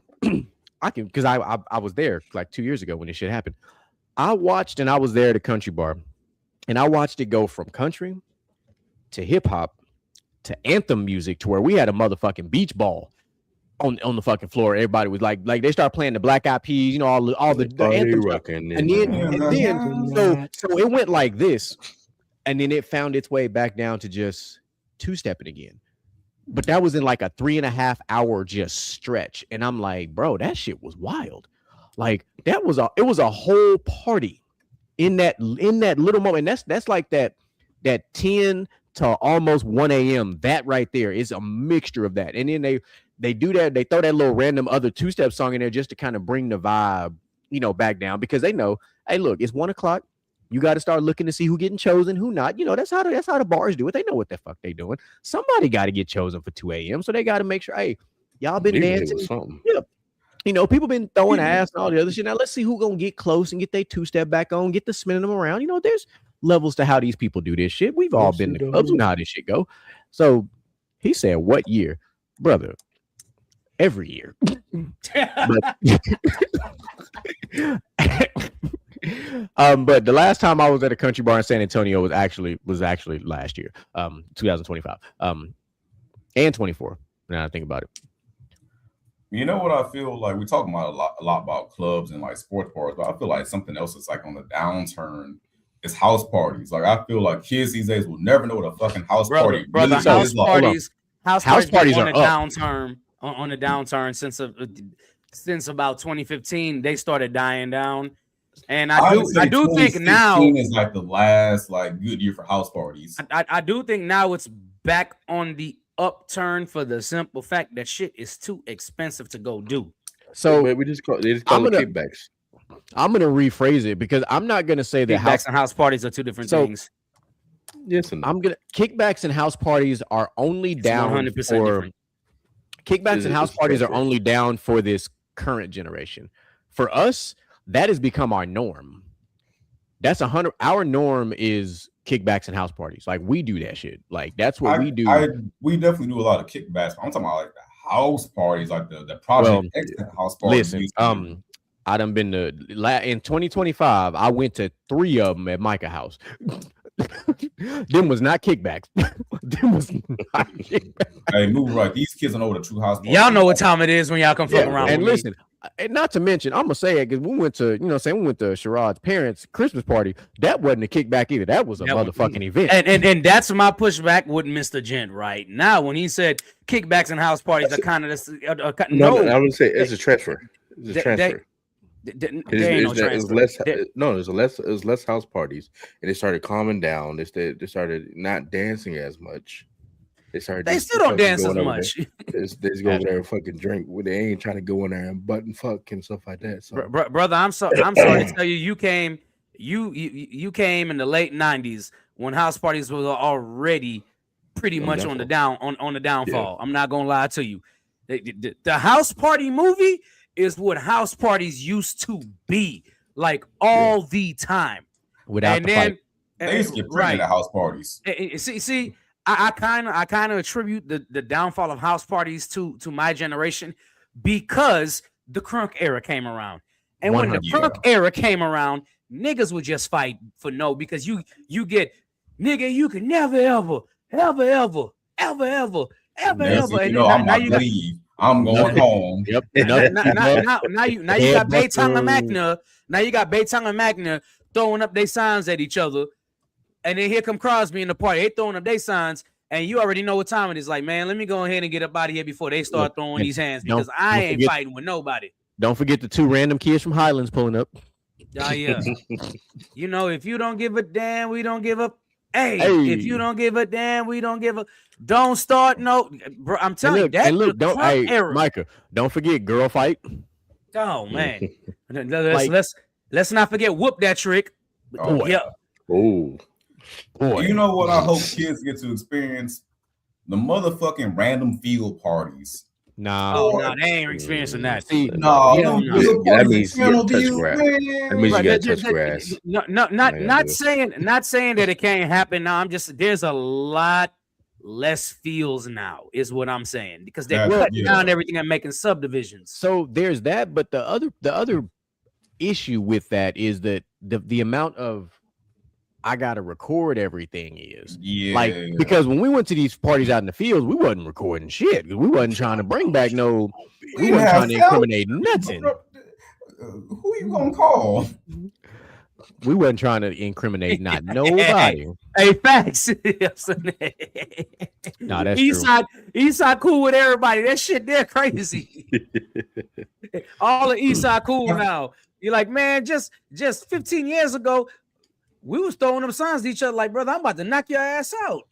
Because I was there like 2 years ago when this shit happened. I watched and I was there at a country bar, and I watched it go from country to hip hop to anthem music to where we had a motherfucking beach ball on the fucking floor. Everybody was like they started playing the Black Eyed Peas, you know, all the anthem stuff. And then so it went like this, and then it found its way back down to just two-stepping again. But that was in like a 3.5 hour just stretch, and I'm like, bro, that shit was wild. Like it was a whole party in that little moment. And that's like that 10 to almost 1 a.m. That right there is a mixture of that. And then they do that. They throw that little random other two-step song in there just to kind of bring the vibe, you know, back down, because they know, hey, look, it's 1 o'clock. You got to start looking to see who getting chosen, who not. You know, that's how the bars do it. They know what the fuck they doing. Somebody got to get chosen for 2 a.m. So they got to make sure, hey, y'all been dancing. Yeah. You know, people been throwing ass and all the other shit. Now let's see who gonna get close and get their two-step back on, get the spinning them around. You know, there's levels to how these people do this shit. We've all been in the clubs. We know how this shit go. So he said, what year? Brother, every year. But the last time I was at a country bar in San Antonio was actually last year, 2025, and 24. Now I think about it. You know what I feel like? We talk about a lot about clubs and like sports bars, but I feel like something else is like on the downturn. It's house parties. Like I feel like kids these days will never know what a fucking house party brother. really House is. Like, parties are on a downturn. On a downturn since about 2015, they started dying down. And I do think now is like the last like good year for house parties. I do think now it's back on the upturn for the simple fact that shit is too expensive to go do. So they just call it kickbacks. I'm gonna rephrase it because I'm not gonna say that kickbacks and house parties are two different things. Yes, and no. Kickbacks and house parties are only down 100% for different. Kickbacks and house parties are only down for this current generation. For us, that has become our norm. That's 100. Our norm is kickbacks and house parties. Like we do that shit. Like that's what we do. We definitely do a lot of kickbacks. I'm talking about like the house parties, like the Project X house parties. Listen, I done been to in 2025. I went to 3 of them at Micah House. Them was not kickbacks. Them was not kickbacks. Hey, move right. These kids don't know what a true house party. Y'all know what time it is when y'all come fuck around. And with listen, and not to mention, I'm gonna say it because we went to, we went to Sherrod's parents' Christmas party. That wasn't a kickback either. That was a motherfucking event. And that's my pushback with Mr. Gent right now when he said kickbacks and house parties are kind of this. No, I would say it's a transfer. It's a transfer. There's less house parties, and they started calming down. They started not dancing as much. They still don't dance as much. They just go over there and fucking drink. They ain't trying to go in there and butt and fuck and stuff like that. So. Brother, I'm sorry to tell you, you came in the late 90s when house parties were already pretty much on the downfall. Yeah. I'm not gonna lie to you. The house party movie is what house parties used to be, like all the time. Without the fight. They used to get pregnant at house parties. See, I kind of attribute the downfall of house parties to my generation because the crunk era came around. And when the crunk era came around, niggas would just fight for no, because you get nigga, you can never ever. I'm going home. Yep. Now you got Baytang and Magna. Now you got Baytang and Magna throwing up their signs at each other. And then here come Crosby in the party. They throwing up their signs. And you already know what time it is. Like, man, let me go ahead and get up out of here before they start throwing these hands, because I ain't fighting with nobody. Don't forget the 2 random kids from Highlands pulling up. Oh, yeah. If you don't give a damn, we don't give up. Hey, if you don't give a damn, we don't give a. Don't start no. Bro, I'm telling you that. Look, Micah, don't forget girl fight. Oh man, let's not forget whoop that trick. Oh yeah. Oh. Boy. You know what I hope kids get to experience? The motherfucking random field parties. No, they ain't experiencing that. That means you touch grass. That means you gotta touch grass. Not saying that it can't happen. Now there's a lot less fields now, is what I'm saying, because they're cutting down everything and making subdivisions. So there's that, but the other issue with that is that the amount of I gotta record everything is because when we went to these parties out in the fields, we wasn't recording shit. We wasn't trying to bring back we wasn't trying to incriminate nothing. Who you gonna call? We wasn't trying to incriminate not nobody. Hey, facts. No, that's Eastside, true. Eastside cool with everybody. That shit, they're crazy. All the Eastside cool now. You're like, man, just 15 years ago, we was throwing them signs to each other like, brother, I'm about to knock your ass out.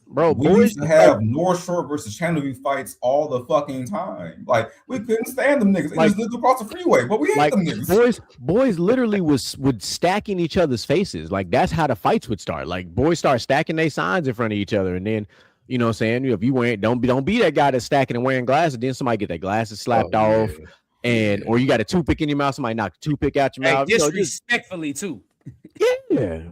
Bro, we used to have North Shore versus Channelview fights all the fucking time. Like, we couldn't stand them niggas. They just lived across the freeway, but we hate them niggas. Boys literally would stack in each other's faces. Like, that's how the fights would start. Like, boys start stacking their signs in front of each other, and then, you know what I'm saying, if you don't be that guy that's stacking and wearing glasses, then somebody get their glasses slapped off, or you got a toothpick in your mouth, somebody knock a toothpick out your mouth. Disrespectfully, too. Yeah.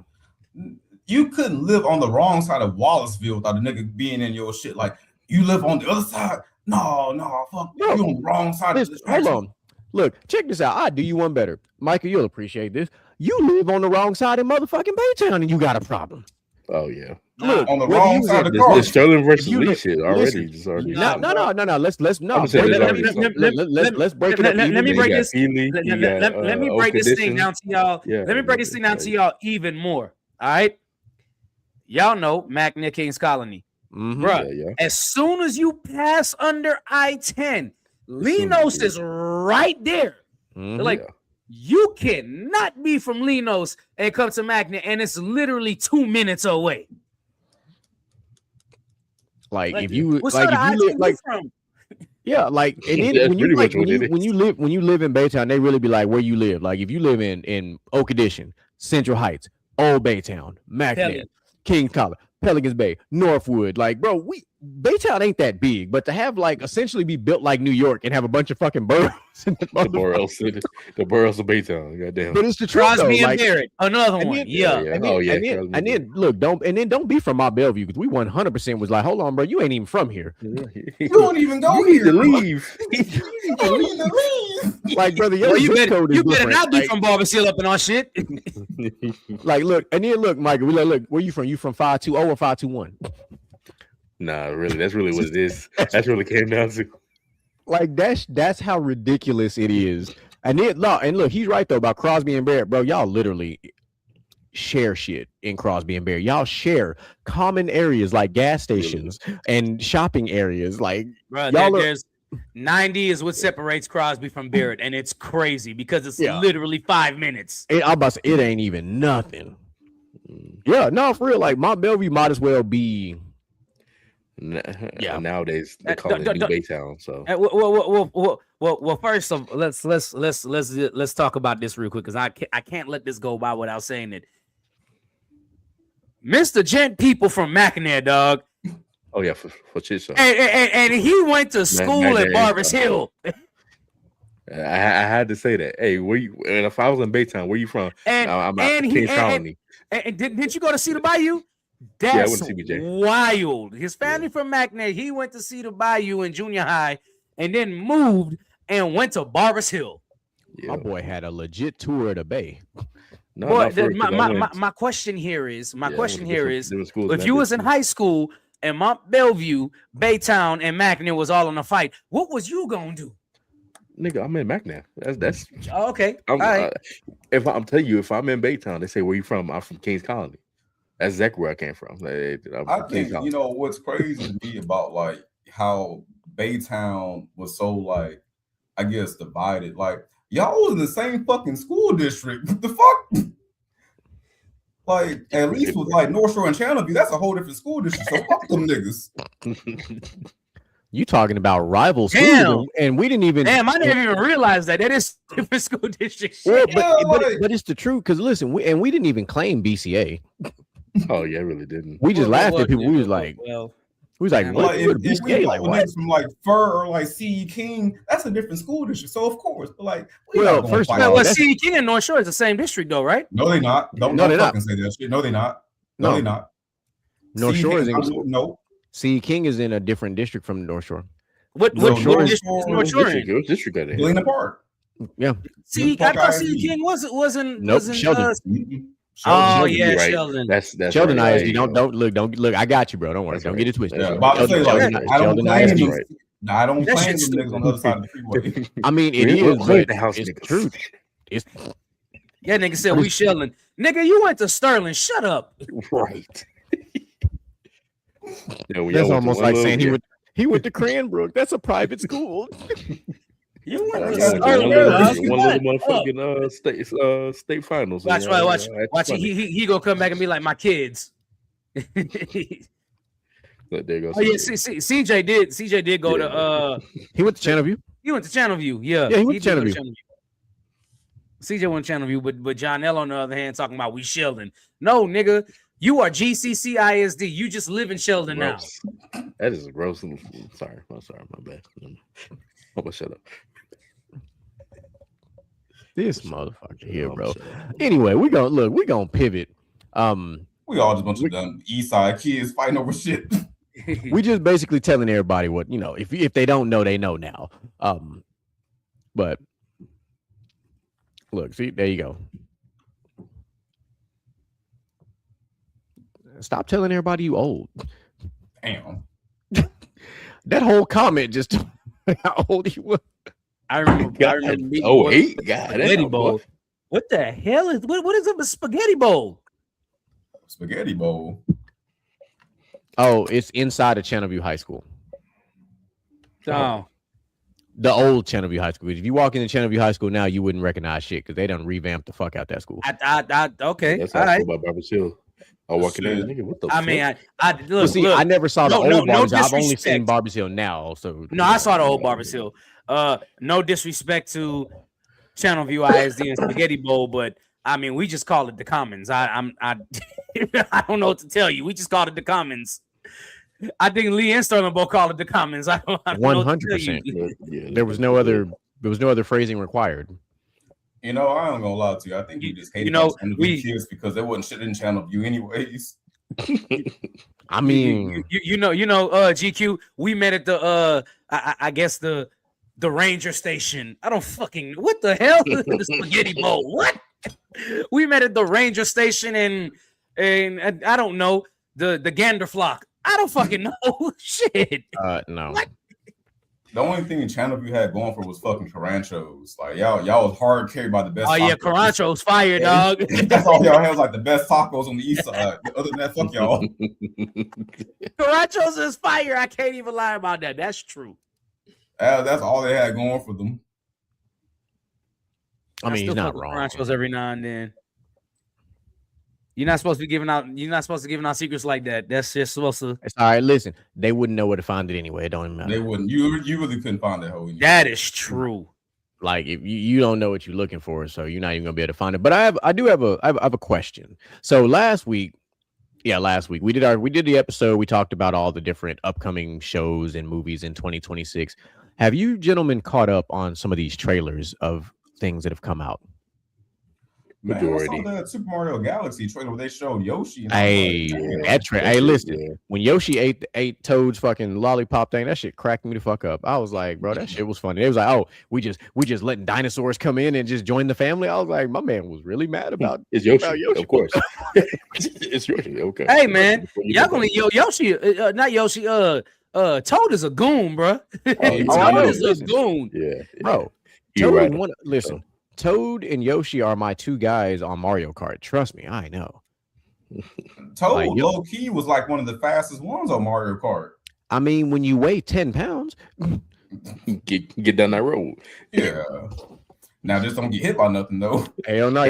You couldn't live on the wrong side of Wallaceville without a nigga being in your shit. Like, you live on the other side. No, fuck, Bro, you on the wrong side of the hold track. on. Look, check this out. I do you one better. Michael, you'll appreciate this. You live on the wrong side of motherfucking Baytown and you got a problem. Oh yeah. Look, on the whether wrong you side was of the at- car. This Sterling versus you Lee look- shit listen, already just already. No. Let's I'm saying it's already let's break it up. Let me even. break this. Ely, Let me break this thing down to y'all. Yeah, Let me break this thing down to y'all even more. All right. Y'all know Mac near King's Colony. Mhm. Bruh, Yeah. as soon as you pass under I-10, Linos is right there. Mhm. They're like, you cannot be from Linos and come to Magnet, and it's literally 2 minutes away. Like if you what like side of if you I-10 live like from? yeah, like and then That's when you pretty like much what it is. when you live in Baytown, they really be like where you live. Like if you live in Oak Addition, Central Heights, Old Baytown, Magnet, Pelican. Kings College, Pelicans Bay, Northwood, like bro, Baytown ain't that big, but to have like essentially be built like New York and have a bunch of fucking boroughs in the The boroughs of Baytown. Goddamn. But it's the truth though. Crosby and Like, Barrett, another and one. then- Yeah. and then, Oh, yeah, and then, Crosby and then look, don't be from my Bellevue because we 100% was like, hold on, bro, you ain't even from here. You don't even go You need here. to leave. You don't even leave. Like, brother, your Well, you zip code is better different. not be Like- from Barbers Hill up in our shit. Like, look, and then look, Michael, we like, look, where you from? You from 520 or 521? Nah, really, that's really what it is. That's really came down to. Like, that's how ridiculous it is. And then, look, he's right though about Crosby and Barrett, bro. Y'all literally share shit in Crosby and Barrett. Y'all share common areas like gas stations and shopping areas. Like, Bro, y'all there's 90 is what separates Crosby from Barrett, and it's crazy because it's Yeah. literally 5 minutes. I'm about to say, it ain't even nothing. Yeah, no, for real. Like, my Bellevue might as well be. Yeah. Nowadays they call it don't- New Baytown. So Well, first of let's talk about this real quick because I can't let this go by without saying it. Mr. Gent people from Mackinac, dog, oh yeah, for shit show. and he went to school at Mackinac, Barbers Hill, I had to say that. Hey, where you? And if I was in Baytown, where you from? and I'm out and he Kings Colony. and didn't you go to see the Bayou? I went That's to see BJ. wild. His family from Mackinac. He went to see the Bayou in junior high, and then moved and went to Barbers Hill. Yeah. My boy had a legit tour of the Bay. No, Boy, not for real, 'cause I went- my question here is, yeah, I went to different schools if in you that was in district. high school and Mount Bellevue, Baytown, and Mackinac was all in a fight, what was you gonna do? Nigga, I'm in Mackinac. That's Oh, okay, I'm, all right. if I'm telling you, if I'm in Baytown, they say where you from? I'm from Kings Colony. That's exactly where I came from. Like, I'm I from Kings think Colony. you know what's crazy to me about like how Baytown was so like I guess divided. Like y'all was in the same fucking school district. What the fuck? Like at least with like North Shore and Channelview, that's a whole different school district. So fuck them niggas. You talking about rival schools, Damn. and we didn't even. Damn, I didn't even realize that. That is different school district. Well, shit. but, Yeah, but, like- but it's the truth because listen, we didn't even claim BCA. Oh yeah, I really didn't. We just Well, laughed well, at people. We was well, like, well, we was like, Like, what? Like You if, a if we BCA? know Like the what? niggas from like Fur or like CE King, that's a different school district. So of course, but like we Well, not gonna first of fight all, all well, that. see, King and North Shore is the same district, though, right? No, they not. Don't No, they're not. fucking say that shit. No, they not. No, No. they not. North CE Shore is King, in. no. See, King is in a different district from North Shore. What No, what North district is North Shore in? Which district got it? Galena Park. Yeah. See, I Fuck thought C ISD. King wasn't Nope, Sheldon. Mhm. Oh Sheldon, yeah, you're right. Sheldon. That's Sheldon right. ISD. Don't look. I got you, bro. Don't worry. That's Don't right. get it twisted. Yeah, Yeah, about to say Sheldon, like Sheldon, I don't Sheldon claim ISD. them. right. I don't That claim shit's them niggas on the other side of the freeway. I mean, it We don't is, claim but the house it's niggas. truth. It's Yeah, nigga said we Sheldon. Nigga, you went to Sterling. Shut up. Right. Yeah, when that's y'all went to almost one like little- saying yeah. he went to Cranbrook. That's a private school. You went Y'all to Yeah, went to Sterling. one little, dog. one Shut little up. motherfucking state finals. Watch, and, watch. that's funny. He gonna come back and be like my kids. Look, there goes. Oh yeah, CJ did go to He went to Channelview. he went to Channelview. Yeah, Yeah, he went to did go Channelview. CJ went to Channelview, but John L on the other hand talking about we Sheldon. No, nigga, you are GCC ISD. You just live in Sheldon now. Gross. That is gross. I'm sorry, my bad. I'm gonna shut up. This motherfucker here, I'm bro. shut up. Anyway, we gonna pivot. We all just a bunch of dumb East Side kids fighting over shit. We just basically telling everybody what if they don't know, they know now. But look, see, there you go. Stop telling everybody you old. Damn. That whole comment just how old you were. I remember. Oh, 8. God, spaghetti bowl. What the hell is what is a spaghetti bowl? Spaghetti bowl. Oh, it's inside of Channelview High School. Oh. The old Channelview High School. If you walk into Channelview High School now, you wouldn't recognize shit because they done revamped the fuck out that school. Okay. That's all right. About Barbers Hill. I walk in there, nigga. What the fuck? I mean, look, I never saw the old Barbers Hill. I've only disrespect. seen Barbers Hill now. So no, I saw the old Barbers Hill. No disrespect to Channelview ISD and Spaghetti Bowl, but I mean, we just call it the Commons. I I don't know what to tell you. We just called it the Commons. I think Lee and Sterling both called it the Commons. I don't 100%. There was no other phrasing required. You know, I ain't gonna lie to you. I think you just hated kids because they wasn't shit in Channelview anyways. I mean, GQ. We met at the I guess the Ranger Station. I don't fucking what the hell is the Spaghetti Bowl? What? We met at the Ranger Station and I don't know the Gander Flock. I don't fucking know shit. No. What? The only thing Channelview had going for was fucking Caranchos. Like y'all was hard carried by the best. Oh yeah, Caranchos fire, dog. That's all y'all had was like the best tacos on the east side. Other than that, fuck y'all. Caranchos is fire. I can't even lie about that. That's true. That's all they had going for them. I mean, he's not wrong. Caranchos every now and then. You're not supposed to be giving out secrets like that. That's just supposed to. It's all right. Listen, they wouldn't know where to find it anyway. It don't even matter. They wouldn't. You really couldn't find that hole. Anyway. That is true. Like if you don't know what you're looking for, so you're not even gonna be able to find it. But I do have a question. So last week we did the episode. We talked about all the different upcoming shows and movies in 2026. Have you gentlemen caught up on some of these trailers of things that have come out? Man, I saw the Super Mario Galaxy trailer where they showed Yoshi. Hey, listen, when Yoshi ate Toad's fucking lollipop thing, that shit cracked me the fuck up. I was like, bro, that shit was funny. It was like, oh, we just letting dinosaurs come in and just join the family. I was like, my man was really mad about it's Yoshi, of course. It's Yoshi. Okay. Hey man, y'all gonna Yoshi, not Yoshi. Toad is a goon, bro. Toad is a goon. Yeah, bro. Toad, listen. Toad and Yoshi are my two guys on Mario Kart. Trust me, I know. Toad, low key, was like one of the fastest ones on Mario Kart. I mean, when you weigh 10 pounds, get down that road. Yeah. Now just don't get hit by nothing though. Hell no.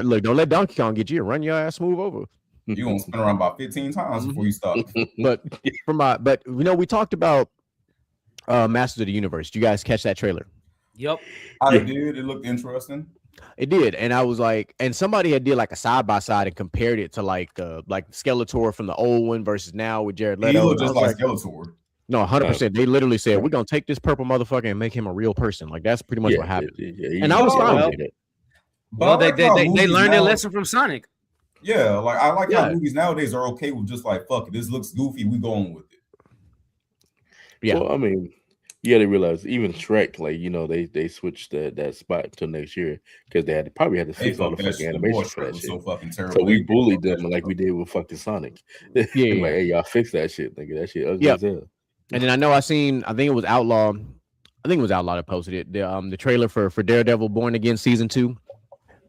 Look, don't let Donkey Kong get you. Run your ass smooth over. You're gonna spin around about 15 times before you stop. But we talked about Masters of the Universe. Did you guys catch that trailer? Yep. I did. It looked interesting. It did. And I was like, and somebody had did like a side by side and compared it to like Skeletor from the old one versus now with Jared Leto. He looked just like Skeletor. No, 100%. They literally said, we're going to take this purple motherfucker and make him a real person. Like, that's pretty much what happened. And I was fine with it. Well, they learned their lesson from Sonic. Yeah, like I like how movies nowadays are okay with just like, fuck it, this looks goofy, we going with it. Yeah. Well, I mean, you got to realize even Shrek, like, you know, they switched that spot until next year because they probably had to fix all the fucking animation for that shit. So fucking terrible. So we bullied them like we did with fucking Sonic. Yeah, like, hey, y'all fix that shit, nigga. That shit ugly as hell. And then I think it was Outlaw. I think it was Outlaw that posted it. The trailer for Daredevil Born Again season 2.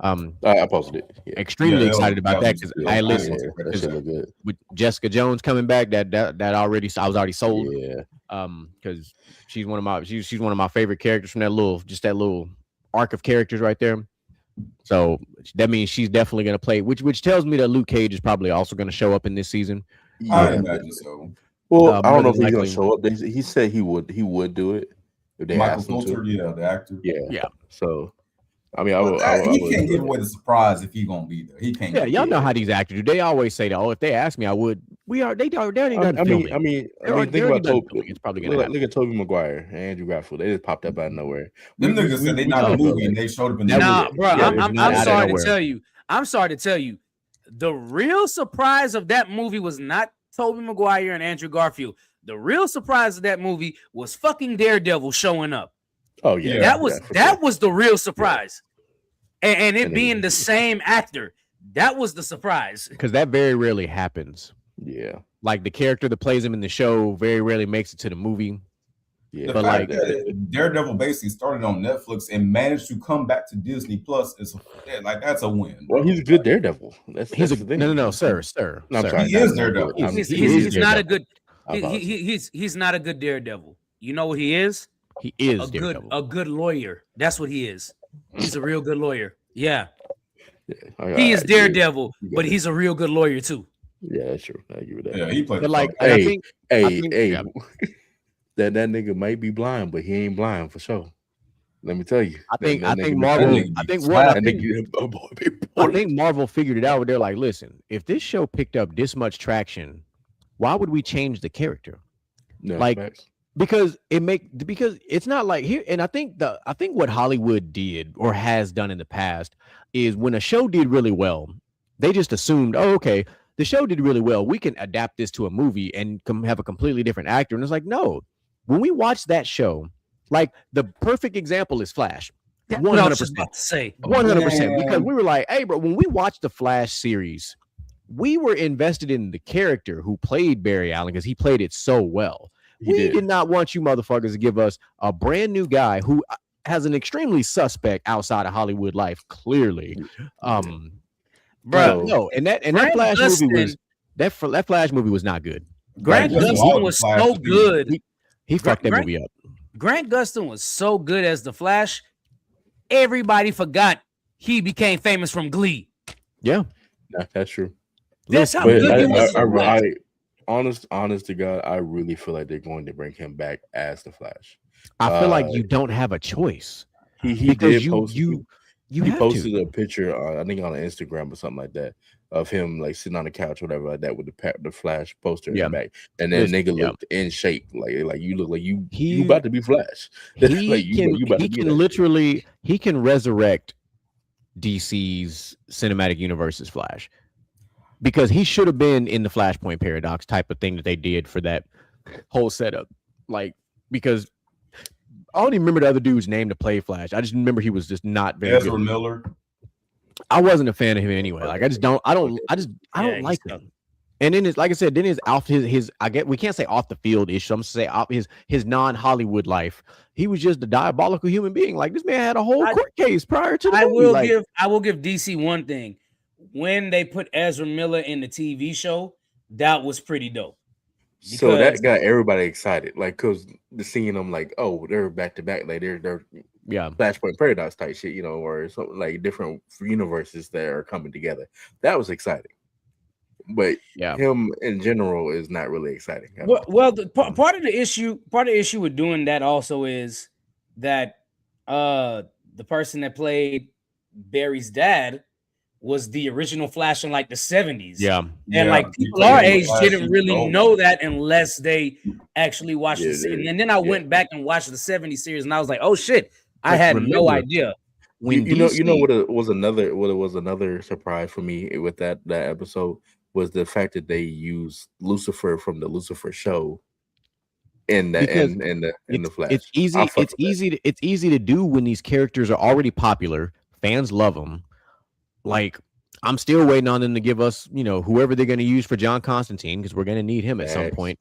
I posted it. Yeah. Extremely excited about that because I listened. With Jessica Jones coming back, that already I was already sold. Yeah. Because she's one of my favorite characters from that little arc of characters right there. So that means she's definitely gonna play, which tells me that Luke Cage is probably also gonna show up in this season. Yeah. I imagine so. Well, I don't know if he's gonna show up. He said he would do it if they Michael asked him Coulter, to. the actor. Yeah. So I mean, he can't give away the surprise if he's gonna be there. He can't. Yeah, y'all know how these actors do. They always say that. Oh, if they ask me, I would. They already done filming. I mean, think about Toby. It's probably gonna look at Tobey Maguire and Andrew Garfield. They just popped up out of nowhere. Them niggas said they not a movie and they showed up in that. Nah, bro. I'm sorry to tell you. I'm sorry to tell you. The real surprise of that movie was not Tobey Maguire and Andrew Garfield. The real surprise of that movie was fucking Daredevil showing up. Oh yeah, that was the real surprise, and it being the same actor. That was the surprise, because that very rarely happens. Yeah, like the character that plays him in the show very rarely makes it to the movie. Yeah, but like Daredevil basically started on Netflix and managed to come back to Disney Plus is like that's a win. Well, he's a good Daredevil. He's a no, sir. No, I'm sorry, he is Daredevil. He's not a good. He's not a good Daredevil. You know what he is? He is a good lawyer. That's what he is. He's a real good lawyer. Yeah. He is Daredevil, but he's a real good lawyer too. Yeah, that's true. I agree with that. Yeah, he played. But like, I think that nigga might be blind, but he ain't blind for sure. Let me tell you. I think Marvel figured it out. They're like, listen, if this show picked up this much traction, why would we change the character? No, like, facts. because it's not like here. And I think what Hollywood did or has done in the past is when a show did really well, they just assumed, oh, okay, the show did really well, we can adapt this to a movie and have a completely different actor. And it's like, no, when we watch that show, like the perfect example is Flash. 100%. 100%. Because we were like, hey, bro, when we watched the Flash series, we were invested in the character who played Barry Allen because he played it so well. We did not want you motherfuckers to give us a brand new guy who has an extremely suspect outside of Hollywood life, clearly. Bro, no, and that Flash movie was that Flash movie was not good. Grant Gustin was so good. He fucked that movie up. Grant Gustin was so good as the Flash. Everybody forgot he became famous from Glee. Yeah, that's true. That's how good he was. Honest to God, I really feel like they're going to bring him back as the Flash. I feel like you don't have a choice. He posted a picture, I think on Instagram or something like that, of him like sitting on the couch, or whatever like that, with the Flash poster in the back, and then nigga looked in shape, like you look like you about to be Flash. He can resurrect DC's cinematic universe's Flash, because he should have been in the Flashpoint paradox type of thing that they did for that whole setup, like because. I don't even remember the other dude's name to play Flash. I just remember he was just not very Ezra good. Miller. I wasn't a fan of him anyway. Like I don't like him. And then like I said, then we can't say off the field issue. I'm gonna say his non-Hollywood life. He was just a diabolical human being. Like this man had a whole court case prior to the movie. I will give DC one thing. When they put Ezra Miller in the TV show, that was pretty dope. So that got everybody excited, like, cause seeing them like, oh, they're back to back, like they're Flashpoint Paradox type shit, you know, or something like different universes that are coming together. That was exciting, but him in general is not really exciting. Well, part of the issue with doing that also is that the person that played Barry's dad was the original Flash in like the 70s. And like people our age didn't really know that unless they actually watched the series. And then I went back and watched the 70s series, and I was like, oh shit, I had no idea. When you know what was another surprise for me with that episode was the fact that they used Lucifer from the Lucifer show in the Flash. It's easy to do when these characters are already popular, fans love them. Like, I'm still waiting on them to give us, whoever they're going to use for John Constantine, because we're going to need him at some point,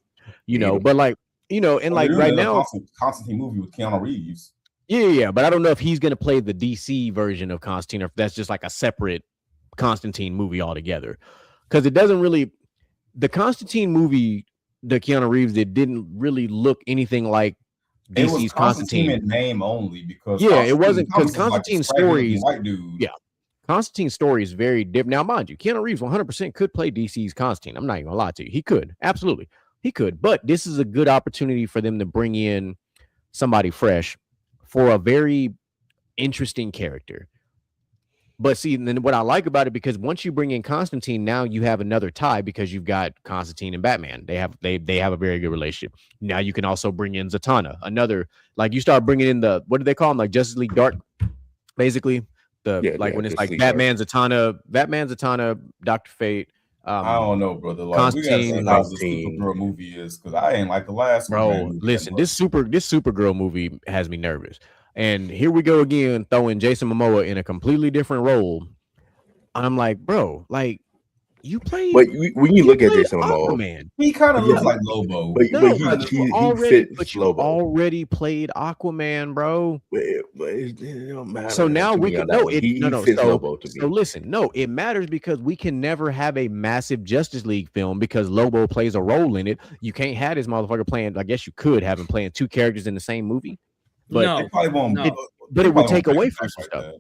but like, and like right now, Constantine movie with Keanu Reeves. Yeah. But I don't know if he's going to play the DC version of Constantine, or if that's just like a separate Constantine movie altogether. Because it doesn't really, the Constantine movie that Keanu Reeves didn't really look anything like DC's Constantine in name only, because it wasn't, because Constantine's stories, white dude. Constantine's story is very different. Now, mind you, Keanu Reeves 100% could play DC's Constantine. I'm not even gonna lie to you. He could. Absolutely. He could. But this is a good opportunity for them to bring in somebody fresh for a very interesting character. But see, then what I like about it, because once you bring in Constantine, now you have another tie, because you've got Constantine and Batman. They have a very good relationship. Now you can also bring in Zatanna, another, like you start bringing in what do they call them? Like Justice League Dark, basically. When it's like Batman, Zatanna, Dr. Fate, I don't know, brother. Like we gotta see how the Supergirl movie is, because I ain't like the last bro. movie Listen, this Supergirl movie has me nervous. And here we go again, throwing Jason Momoa in a completely different role. I'm like, bro, like you played. But when you look at Jason Momoa, Aquaman, he kind of looks like Lobo. But he already played Aquaman, bro. But it don't matter. So now we can fits Lobo to me. So listen, no, it matters because we can never have a massive Justice League film because Lobo plays a role in it. You can't have this motherfucker playing. I guess you could have him playing two characters in the same movie, but it would take away from some stuff.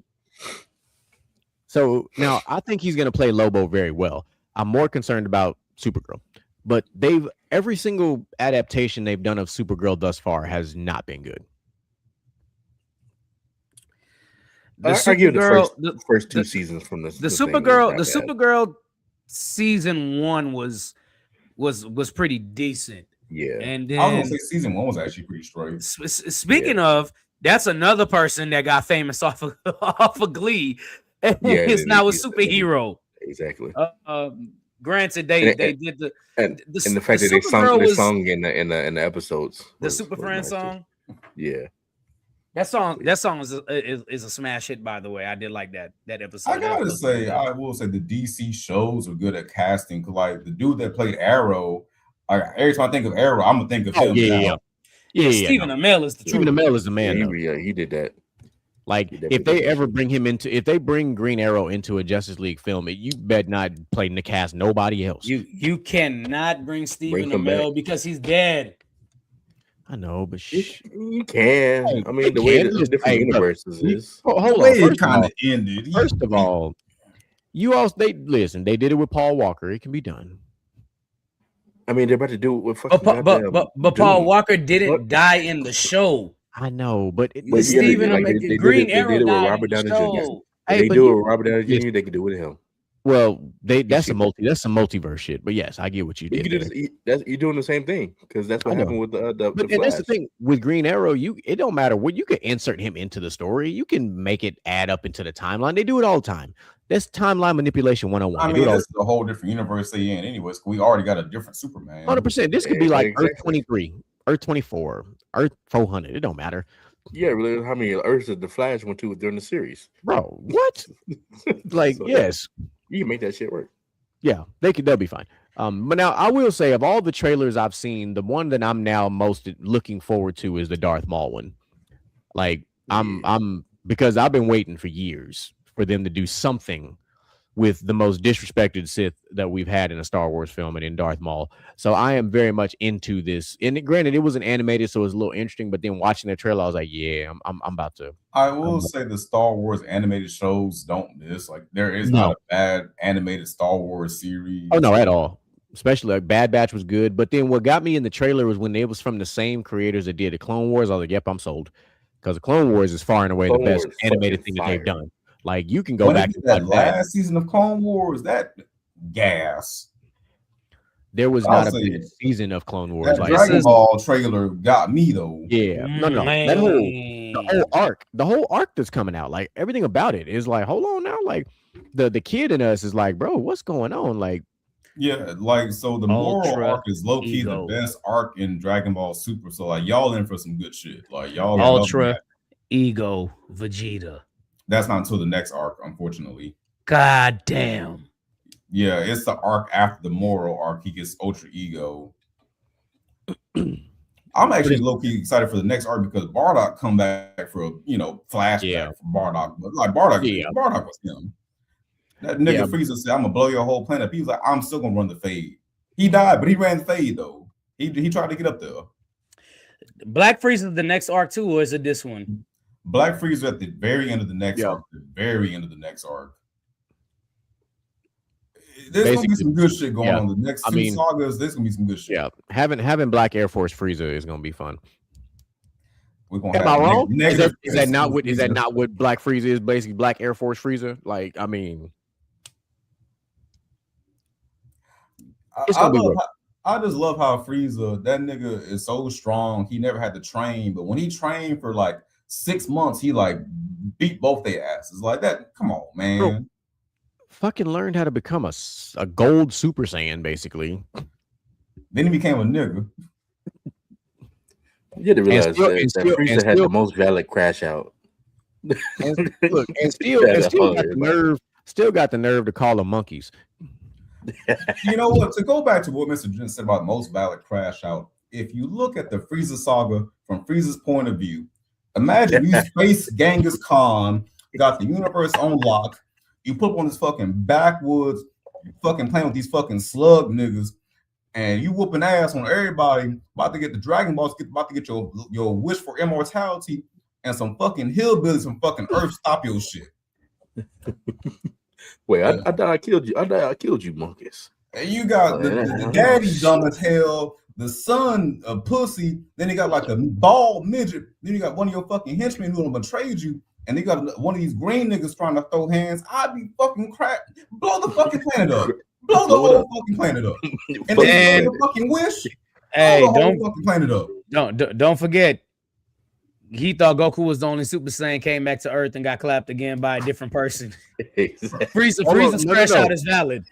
So now I think he's going to play Lobo very well. I'm more concerned about Supergirl, but every single adaptation they've done of Supergirl thus far has not been good. I give the first two seasons from the Supergirl season 1 was pretty decent. Yeah, and then I was gonna say season 1 was actually pretty straight. Speaking of, that's another person that got famous off of Glee. Yeah, it's now a superhero. Exactly. Granted, they did the fact that they sung in the episodes. The Super Friends song. Yeah. That song is a smash hit, by the way. I did like that episode. I gotta say, I will say the DC shows are good at casting. Like the dude that played Arrow, every time I think of Arrow, I'm gonna think of him. Yeah. Stephen Amell is the truth. Stephen Amell is the man. He did that. Like if they ever bring him if they bring Green Arrow into a Justice League film, you bet not play in the cast nobody else. You cannot bring Stephen Amell because he's dead. I know, but you can. I mean, the way the different universes is. Hold on. It kind of ended. First of all, they did it with Paul Walker. It can be done. I mean, they're about to do it with fucking. But Paul Walker didn't die in the show. I know, but Stephen Green Arrow did it with Robert Downey Jr. They do it with Robert Downey Jr. They can do it with him. Well, that's some multiverse shit. But yes, I get what you did. You're doing the same thing because that's what happened with the But Flash. That's the thing with Green Arrow. It don't matter what you can insert him into the story. You can make it add up into the timeline. They do it all the time. That's timeline manipulation 101. I mean, this is a whole different universe they in, anyways. We already got a different Superman. 100%. This could be like Earth 23, Earth 24, Earth 400. It don't matter. Yeah, really. How many Earths did the Flash went to during the series? Bro, what? Yes. You can make that shit work. Yeah, they'll be fine. But now I will say, of all the trailers I've seen, the one that I'm now most looking forward to is the Darth Maul one. Like I'm because I've been waiting for years for them to do something with the most disrespected Sith that we've had in a Star Wars film and in Darth Maul. So I am very much into this. And granted, it wasn't animated, so it was a little interesting. But then watching the trailer, I was like, yeah, I'm about to. I will say the Star Wars animated shows don't miss. Like there is not a bad animated Star Wars series. Oh no, at all. Especially like Bad Batch was good. But then what got me in the trailer was when it was from the same creators that did the Clone Wars. I was like, yep, I'm sold. Because the Clone Wars is far and away the best animated thing that they've done. Like you can go back to that last season of Clone Wars. That gas. There was not a bad season of Clone Wars. That Dragon Ball trailer got me though. Yeah, no. The whole arc that's coming out, like everything about it is like, hold on now. Like the kid in us is like, bro, what's going on? Like, yeah, like so the moral arc is low key the best arc in Dragon Ball Super. So like y'all in for some good shit. Like y'all Ultra Ego Vegeta. That's not until the next arc, unfortunately. God damn. Yeah, it's the arc after the moral arc. He gets Ultra Ego. I'm actually low-key excited for the next arc because Bardock come back for a flashback for Bardock. But like Bardock was him. That nigga Frieza said, I'm gonna blow your whole planet. He was like, I'm still gonna run the fade. He died, but he ran the fade though. He tried to get up there. Black Frieza the next arc too, or is it this one? Black Frieza at the very end of the next arc. The very end of the next arc. There's gonna be some good shit going on. The next two sagas, there's gonna be some good shit. Yeah, having Black Air Force Frieza is gonna be fun. We're gonna Am I wrong? Is that not what Black Frieza is? Basically, Black Air Force Frieza. Like, I mean, it's gonna be. I just love how Frieza, that nigga is so strong. He never had to train, but when he trained for like 6 months, he like beat both their asses like that. Come on, man. fucking learned how to become a gold Super Saiyan, basically. Then he became a nigga. You had to realize that Frieza had the most valid crash out. And still got the nerve to call them monkeys. You know what? To go back to what Mr. Jen said about most valid crash out, if you look at the Frieza saga from Frieza's point of view, imagine you space Genghis Khan, got the universe on lock, you put up on this fucking backwoods, fucking playing with these fucking slug niggas, and you whooping ass on everybody, about to get the Dragon Balls, about to get your wish for immortality, and some fucking hillbillies from fucking Earth stop your shit. Wait, I thought I killed you. I thought I killed you, monkeys. And you got the daddy dumb as hell, the son a pussy, then you got like a bald midget, then you got one of your fucking henchmen who betrayed you, and they got one of these green niggas trying to throw hands. I'd be fucking crap. Blow the fucking planet up. Blow the whole fucking planet up. And then you fucking wish. Hey, don't fucking planet up. Don't forget. He thought Goku was the only Super Saiyan, came back to Earth and got clapped again by a different person. Frieza's crash out is valid.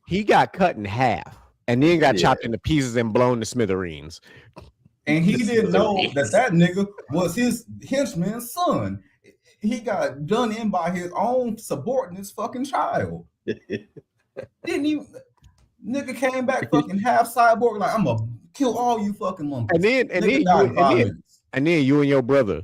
He got cut in half and then got chopped into pieces and blown to smithereens. And he didn't know that nigga was his henchman's son. He got done in by his own subordinate's fucking child. Didn't even nigga came back fucking half cyborg, like I'm gonna kill all you fucking monkeys. And then you and your brother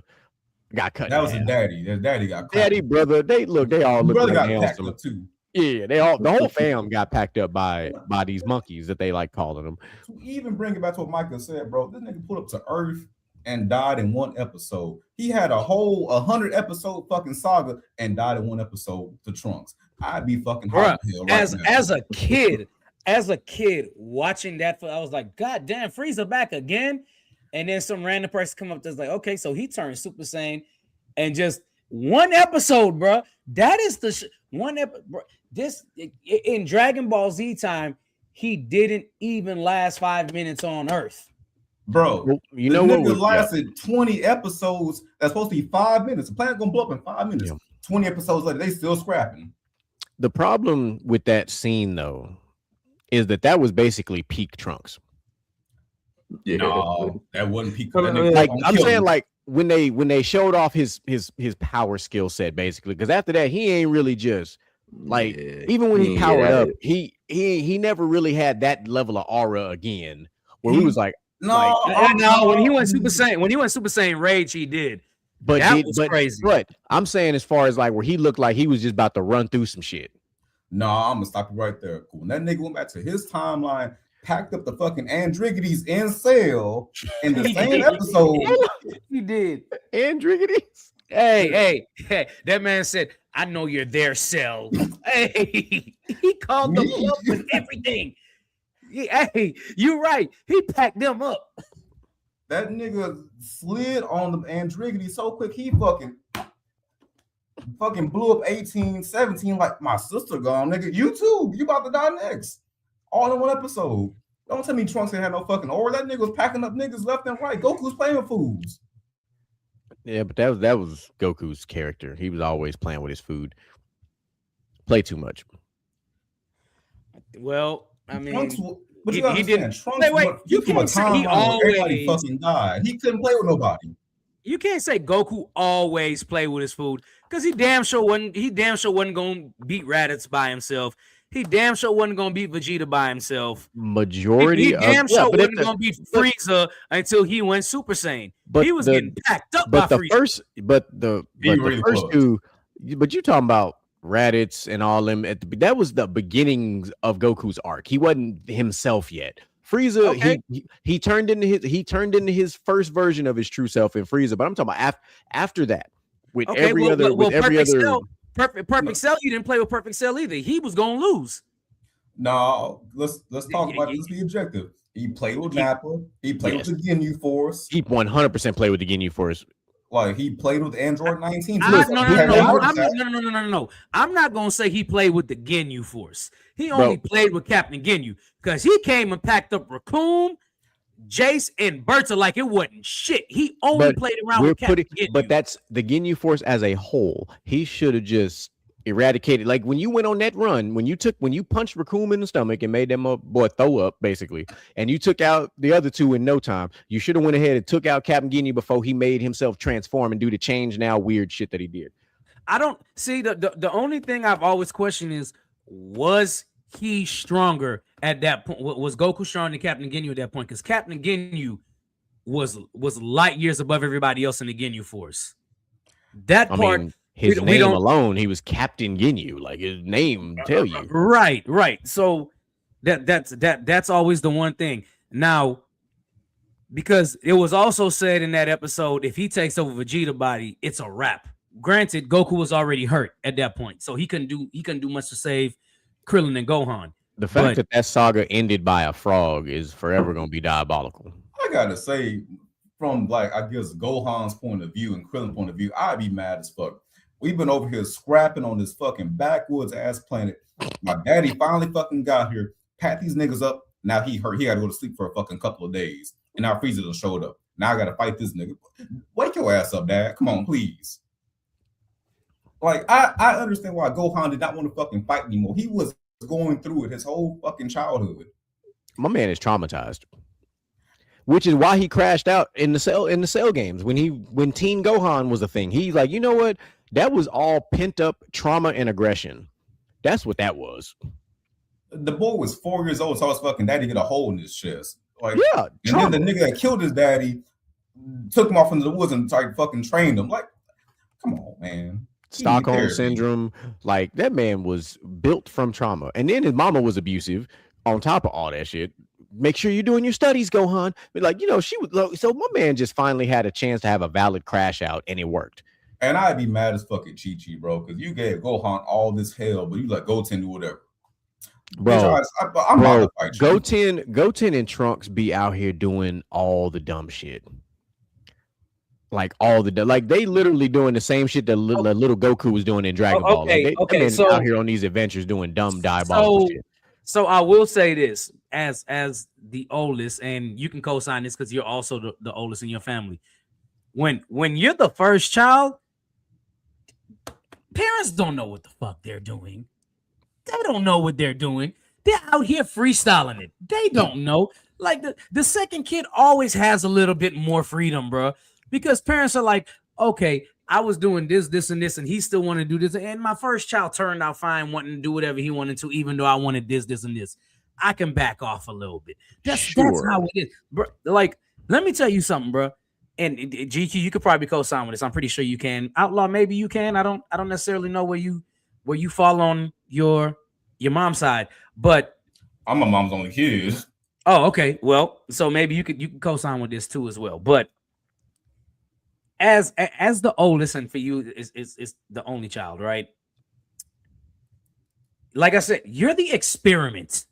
got cut. That was his daddy. His daddy got cut. Daddy, brother, they all look brother like got packed up too. Yeah, the whole fam got packed up by these monkeys that they like calling them. To even bring it back to what Michael said, bro, this nigga put up to Earth and died in one episode. He had a whole 100 episode fucking saga and died in one episode to Trunks. I'd be fucking hot as a kid watching that, I was like, God damn, Frieza back again. And then some random person come up that's like, okay, so he turned Super Saiyan, and just one episode, bro. That is the one episode. This in Dragon Ball Z time, he didn't even last 5 minutes on Earth, bro. Well, you know what? It lasted 20 episodes. That's supposed to be 5 minutes. The planet gonna blow up in 5 minutes. Yeah. 20 episodes later, they still scrapping. The problem with that scene, though, is that was basically peak Trunks. Yeah, no, that wasn't peak. Like I'm saying, like when they showed off his power skill set, basically, because after that he ain't really just like even when he powered up, he never really had that level of aura again. Where he was like, when he went Super Saiyan Rage, he did. But that was crazy. But I'm saying as far as like where he looked like he was just about to run through some shit. No, I'm gonna stop you right there. When that nigga went back to his timeline, packed up the fucking Androgynous in cell in the same episode. He did. Androgynous. Hey, that man said, I know you're there, Cell. Hey, he called them up with everything. Hey, you're right. He packed them up. That nigga slid on the Androgynous so quick, he fucking blew up 18, 17 like my sister gone, nigga. You too. You about to die next. All in one episode. Don't tell me Trunks ain't had no fucking aura. That nigga was packing up niggas left and right. Goku's playing with fools. Yeah, but that was Goku's character. He was always playing with his food. Play too much. Well, I mean, Trunks, but he didn't. Trunks, you can't say he always fucking died. He couldn't play with nobody. You can't say Goku always played with his food because he damn sure wasn't gonna beat Raditz by himself. He damn sure wasn't gonna beat Vegeta by himself. He damn sure wasn't gonna beat Frieza until he went Super Saiyan. But he was getting packed up by Frieza. But the first two. But you talking about Raditz and all them that was the beginnings of Goku's arc. He wasn't himself yet. Frieza, okay. he turned into his first version of his true self in Frieza. But I'm talking about after that with every other. Perfect Cell, you didn't play with Perfect Cell either. He was gonna lose. No, let's talk about this. Be objective. He played with Nappa. He played with the Ginyu Force. He 100% played with the Ginyu Force. Like he played with Android 19. No. I'm not gonna say he played with the Ginyu Force. He only played with Captain Ginyu because he came and packed up Raccoon, Jace, and Berta like it wasn't shit. He only played around with Captain Ginyu. But that's the Ginyu Force as a whole. He should have just eradicated. Like when you went on that run, when you punched Raccoon in the stomach and made them boy throw up basically, and you took out the other two in no time, you should have went ahead and took out Captain Guinea before he made himself transform and do the change now weird shit that he did. I don't see the only thing I've always questioned is, was he stronger at that point? Was Goku stronger than Captain Ginyu at that point? Because Captain Ginyu was light years above everybody else in the Ginyu Force. That part, his name alone, he was Captain Ginyu. Like his name tell you. Right. So that's always the one thing. Now, because it was also said in that episode, if he takes over Vegeta body, it's a wrap. Granted, Goku was already hurt at that point, so he couldn't do much to save Krillin and Gohan. The fact that saga ended by a frog is forever gonna be diabolical. I gotta say, from like I guess Gohan's point of view and Krillin's point of view, I'd be mad as fuck. We've been over here scrapping on this fucking backwoods ass planet. My daddy finally fucking got here, pat these niggas up. Now he hurt. He got to go to sleep for a fucking couple of days. And now Frieza done showed up. Now I got to fight this nigga. Wake your ass up, Dad. Come on, please. Like, I understand why Gohan did not want to fucking fight anymore. He was going through it his whole fucking childhood. My man is traumatized. Which is why he crashed out in the cell games. When Teen Gohan was a thing, he's like, you know what? That was all pent up trauma and aggression. That's what that was. The boy was 4 years old, so his fucking daddy get a hole in his chest. Like, yeah, and then the nigga that killed his daddy took him off into the woods and tried fucking trained him. Like, come on, man. Stockholm syndrome. Like, that man was built from trauma. And then his mama was abusive on top of all that shit. Make sure you're doing your studies, Gohan. But like, she was, so my man just finally had a chance to have a valid crash out, and it worked. And I'd be mad as fucking Chi-Chi, bro, because you gave Gohan all this hell, but you let Goten do whatever. Bro, Goten and Trunks be out here doing all the dumb shit. Like they literally doing the same shit that little Goku was doing in Dragon Ball. Like so out here on these adventures doing dumb diabolical shit. So I will say this as the oldest, and you can co-sign this because you're also the oldest in your family. When you're the first child, parents don't know what the fuck they're doing. They don't know what they're doing. They're out here freestyling it. They don't know. Like the second kid always has a little bit more freedom, bro. Because parents are like, okay, I was doing this, and this, and he still wanted to do this. And my first child turned out fine, wanting to do whatever he wanted to, even though I wanted this, and this. I can back off a little bit. That's how it is, bro. Like, let me tell you something, bro. And GQ, you could probably co-sign with this. I'm pretty sure you can. Outlaw, maybe you can. I don't necessarily know where you fall on your mom's side, but I'm my mom's only kid. Oh, okay. Well, so maybe you can co-sign with this too as well. But as the oldest, and for you is the only child, right? Like I said, you're the experiment,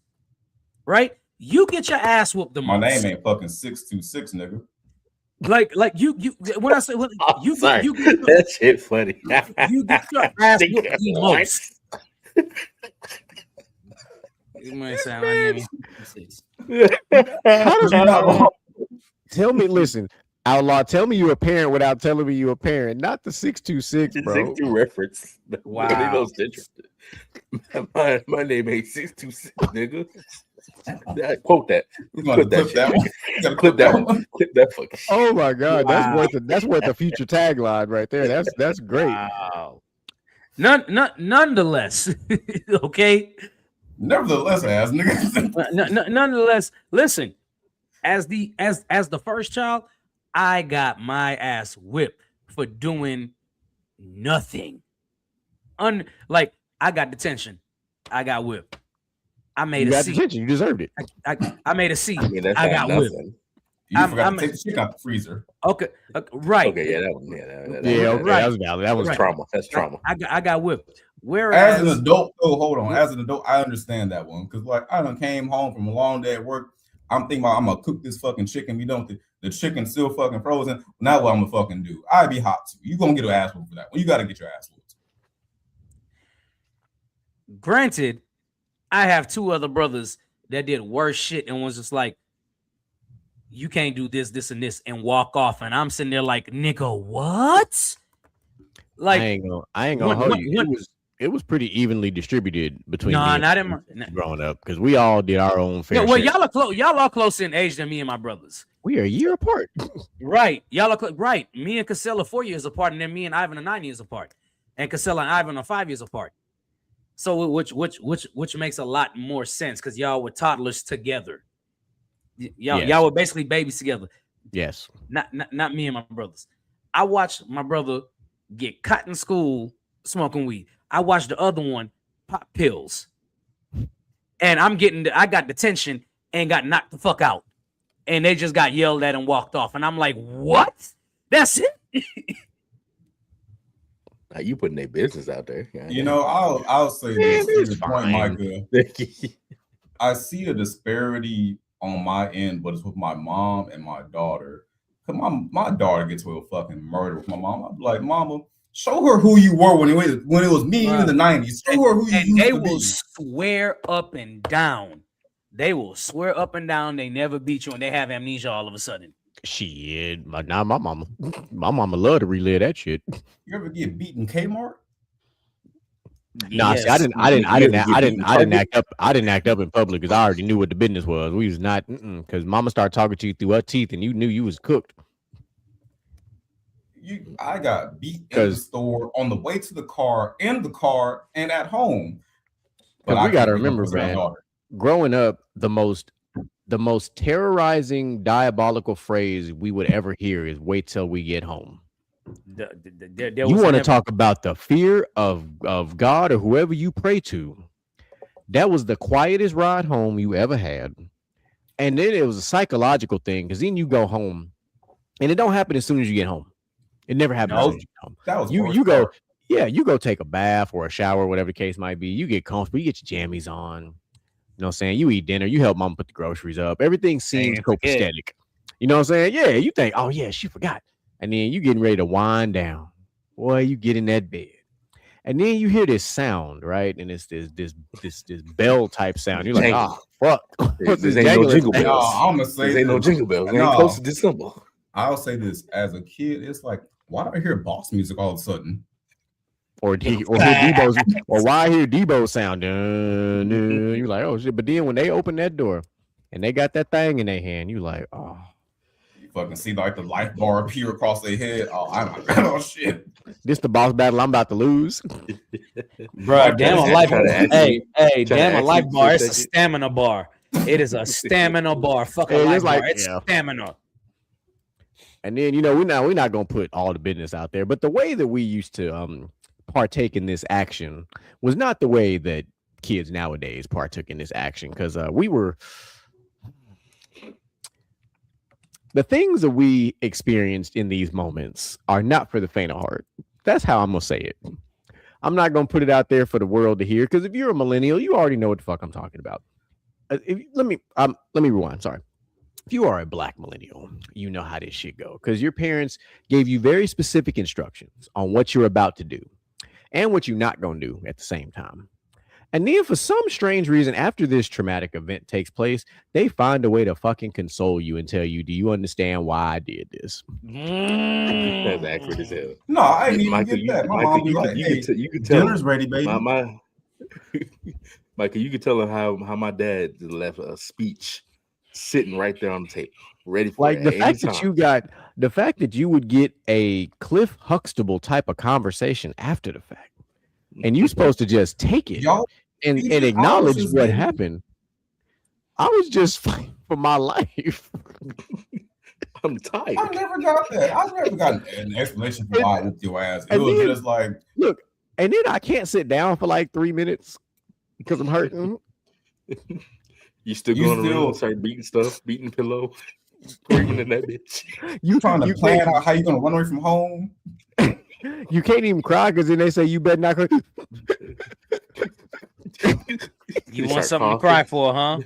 right? You get your ass whooped the most. My name ain't fucking 626, nigga. Like you when I say you get that shit funny. You get your ass whooped the most. You might say my name. How does not tell me? Listen, Outlaw, tell me you're a parent without telling me you're a parent. Not the 626, bro. 626 reference. Wow. My name ain't 626, nigga. Quote that. Clip that. Clip that one. Clip that fucking shit. Oh my god, wow. That's worth a future tagline right there. That's great. Wow. Nonetheless, okay. Nevertheless, ass nigga. Nonetheless, listen. As the first child, I got my ass whipped for doing nothing. Like I got detention. I got whipped. I made a C. Detention. You deserved it. I made a C. I mean, I got whipped. You forgot to take the shit out the freezer. Okay, right. Okay, yeah, that one. Yeah, okay, right. That was valid. That was right. Trauma. That's trauma. I got whipped. Whereas, as an adult, hold on. As an adult, I understand that one because, like, I done came home from a long day at work. I'm thinking about I'm gonna cook this fucking chicken. We don't. The chicken's still fucking frozen. Now what I'm gonna fucking do? I'd be hot too. You gonna get an ass whooped for that one? You gotta get your ass whooped. Granted, I have two other brothers that did worse shit and was just like, you can't do this, and this, and walk off. And I'm sitting there like, nigga, what? Like, I ain't gonna hold you. it was pretty evenly distributed between No, me not and in my. growing up because we all did our own fair Well, share. y'all are close. Y'all are closer in age than me and my brothers. We are a year apart. Right. Y'all are right. Me and Casella 4 years apart, and then me and Ivan are 9 years apart, and Casella and Ivan are 5 years apart. So which makes a lot more sense because y'all were toddlers together. Y'all were basically babies together. Yes. Not me and my brothers. I watched my brother get caught in school smoking weed. I watched the other one pop pills, and I got detention and got knocked the fuck out, and they just got yelled at and walked off, and I'm like, what? That's it? Now you putting their business out there. You know, I'll say this to it's your point, fine. Micah. I see a disparity on my end, but it's with my mom and my daughter. Cause my daughter gets away with fucking murder with my mom. I'm like, Mama, show her who you were when it was me in the 90s. Show her who you used to be. They will swear up and down. They will swear up and down they never beat you, and they have amnesia all of a sudden. Shit, now my mama love to relive that shit. You ever get beaten Kmart? Nah, Yes. see, I didn't act up in public because I already knew what the business was. We was not because mama started talking to you through her teeth, and you knew you was cooked. I got beat in the store on the way to the car, in the car, and at home. But we gotta remember, man, growing up, the most terrorizing, diabolical phrase we would ever hear is "wait till we get home." You want to talk about the fear of God or whoever you pray to? That was the quietest ride home you ever had, and then it was a psychological thing because then you go home, and it don't happen as soon as you get home. It never happens as soon as you get home. That was you go take a bath or a shower, whatever the case might be. You get comfortable, you get your jammies on. You know what I'm saying? You eat dinner, you help mom put the groceries up. Everything seems copacetic. You know what I'm saying? Yeah, you think, oh yeah, she forgot. And then you getting ready to wind down. Boy, you get in that bed. And then you hear this sound, right? And it's this bell type sound. You're like, oh fuck. This ain't no jingle bells. I'm gonna say this ain't no jingle bells. It ain't close to December. I'll say this as a kid, it's like, why do I hear boss music all of a sudden? Or why I hear Debo sound? You're like, oh shit. But then when they open that door and they got that thing in their hand, you like, oh. You fucking see like the life bar appear across their head. Oh shit. This the boss battle I'm about to lose. Bro, damn a life bar. Hey, damn a life bar. It's a stamina bar. It is a stamina bar. Fuck a life bar. It's stamina. And then, you know, we're not gonna put all the business out there, but the way that we used to partake in this action was not the way that kids nowadays partook in this action, because the things that we experienced in these moments are not for the faint of heart. That's how I'm gonna say it. I'm not gonna put it out there for the world to hear, because if you're a millennial, you already know what the fuck I'm talking about. Let me rewind. Sorry. If you are a black millennial, you know how this shit go, because your parents gave you very specific instructions on what you're about to do and what you're not going to do at the same time. And then for some strange reason, after this traumatic event takes place, they find a way to fucking console you and tell you, do you understand why I did this? That's accurate as hell. No, I didn't even get that. My mom be like, hey, you could tell dinner's ready, baby. Michael, you could tell her how my dad left a speech sitting right there on the table, ready for like the fact that you would get a Cliff Huxtable type of conversation after the fact, and you're supposed to just take it and acknowledge what happened. I was just fighting for my life. I'm tired. I never got that. I never got an explanation for why I whooped your ass. It was just like, look, and then I can't sit down for like 3 minutes because I'm hurting. You still going around, start beating stuff, beating the pillow, screaming in that bitch. You trying to plan out how you gonna run away from home? You can't even cry because then they say you better not cry. You want something to cry for, huh?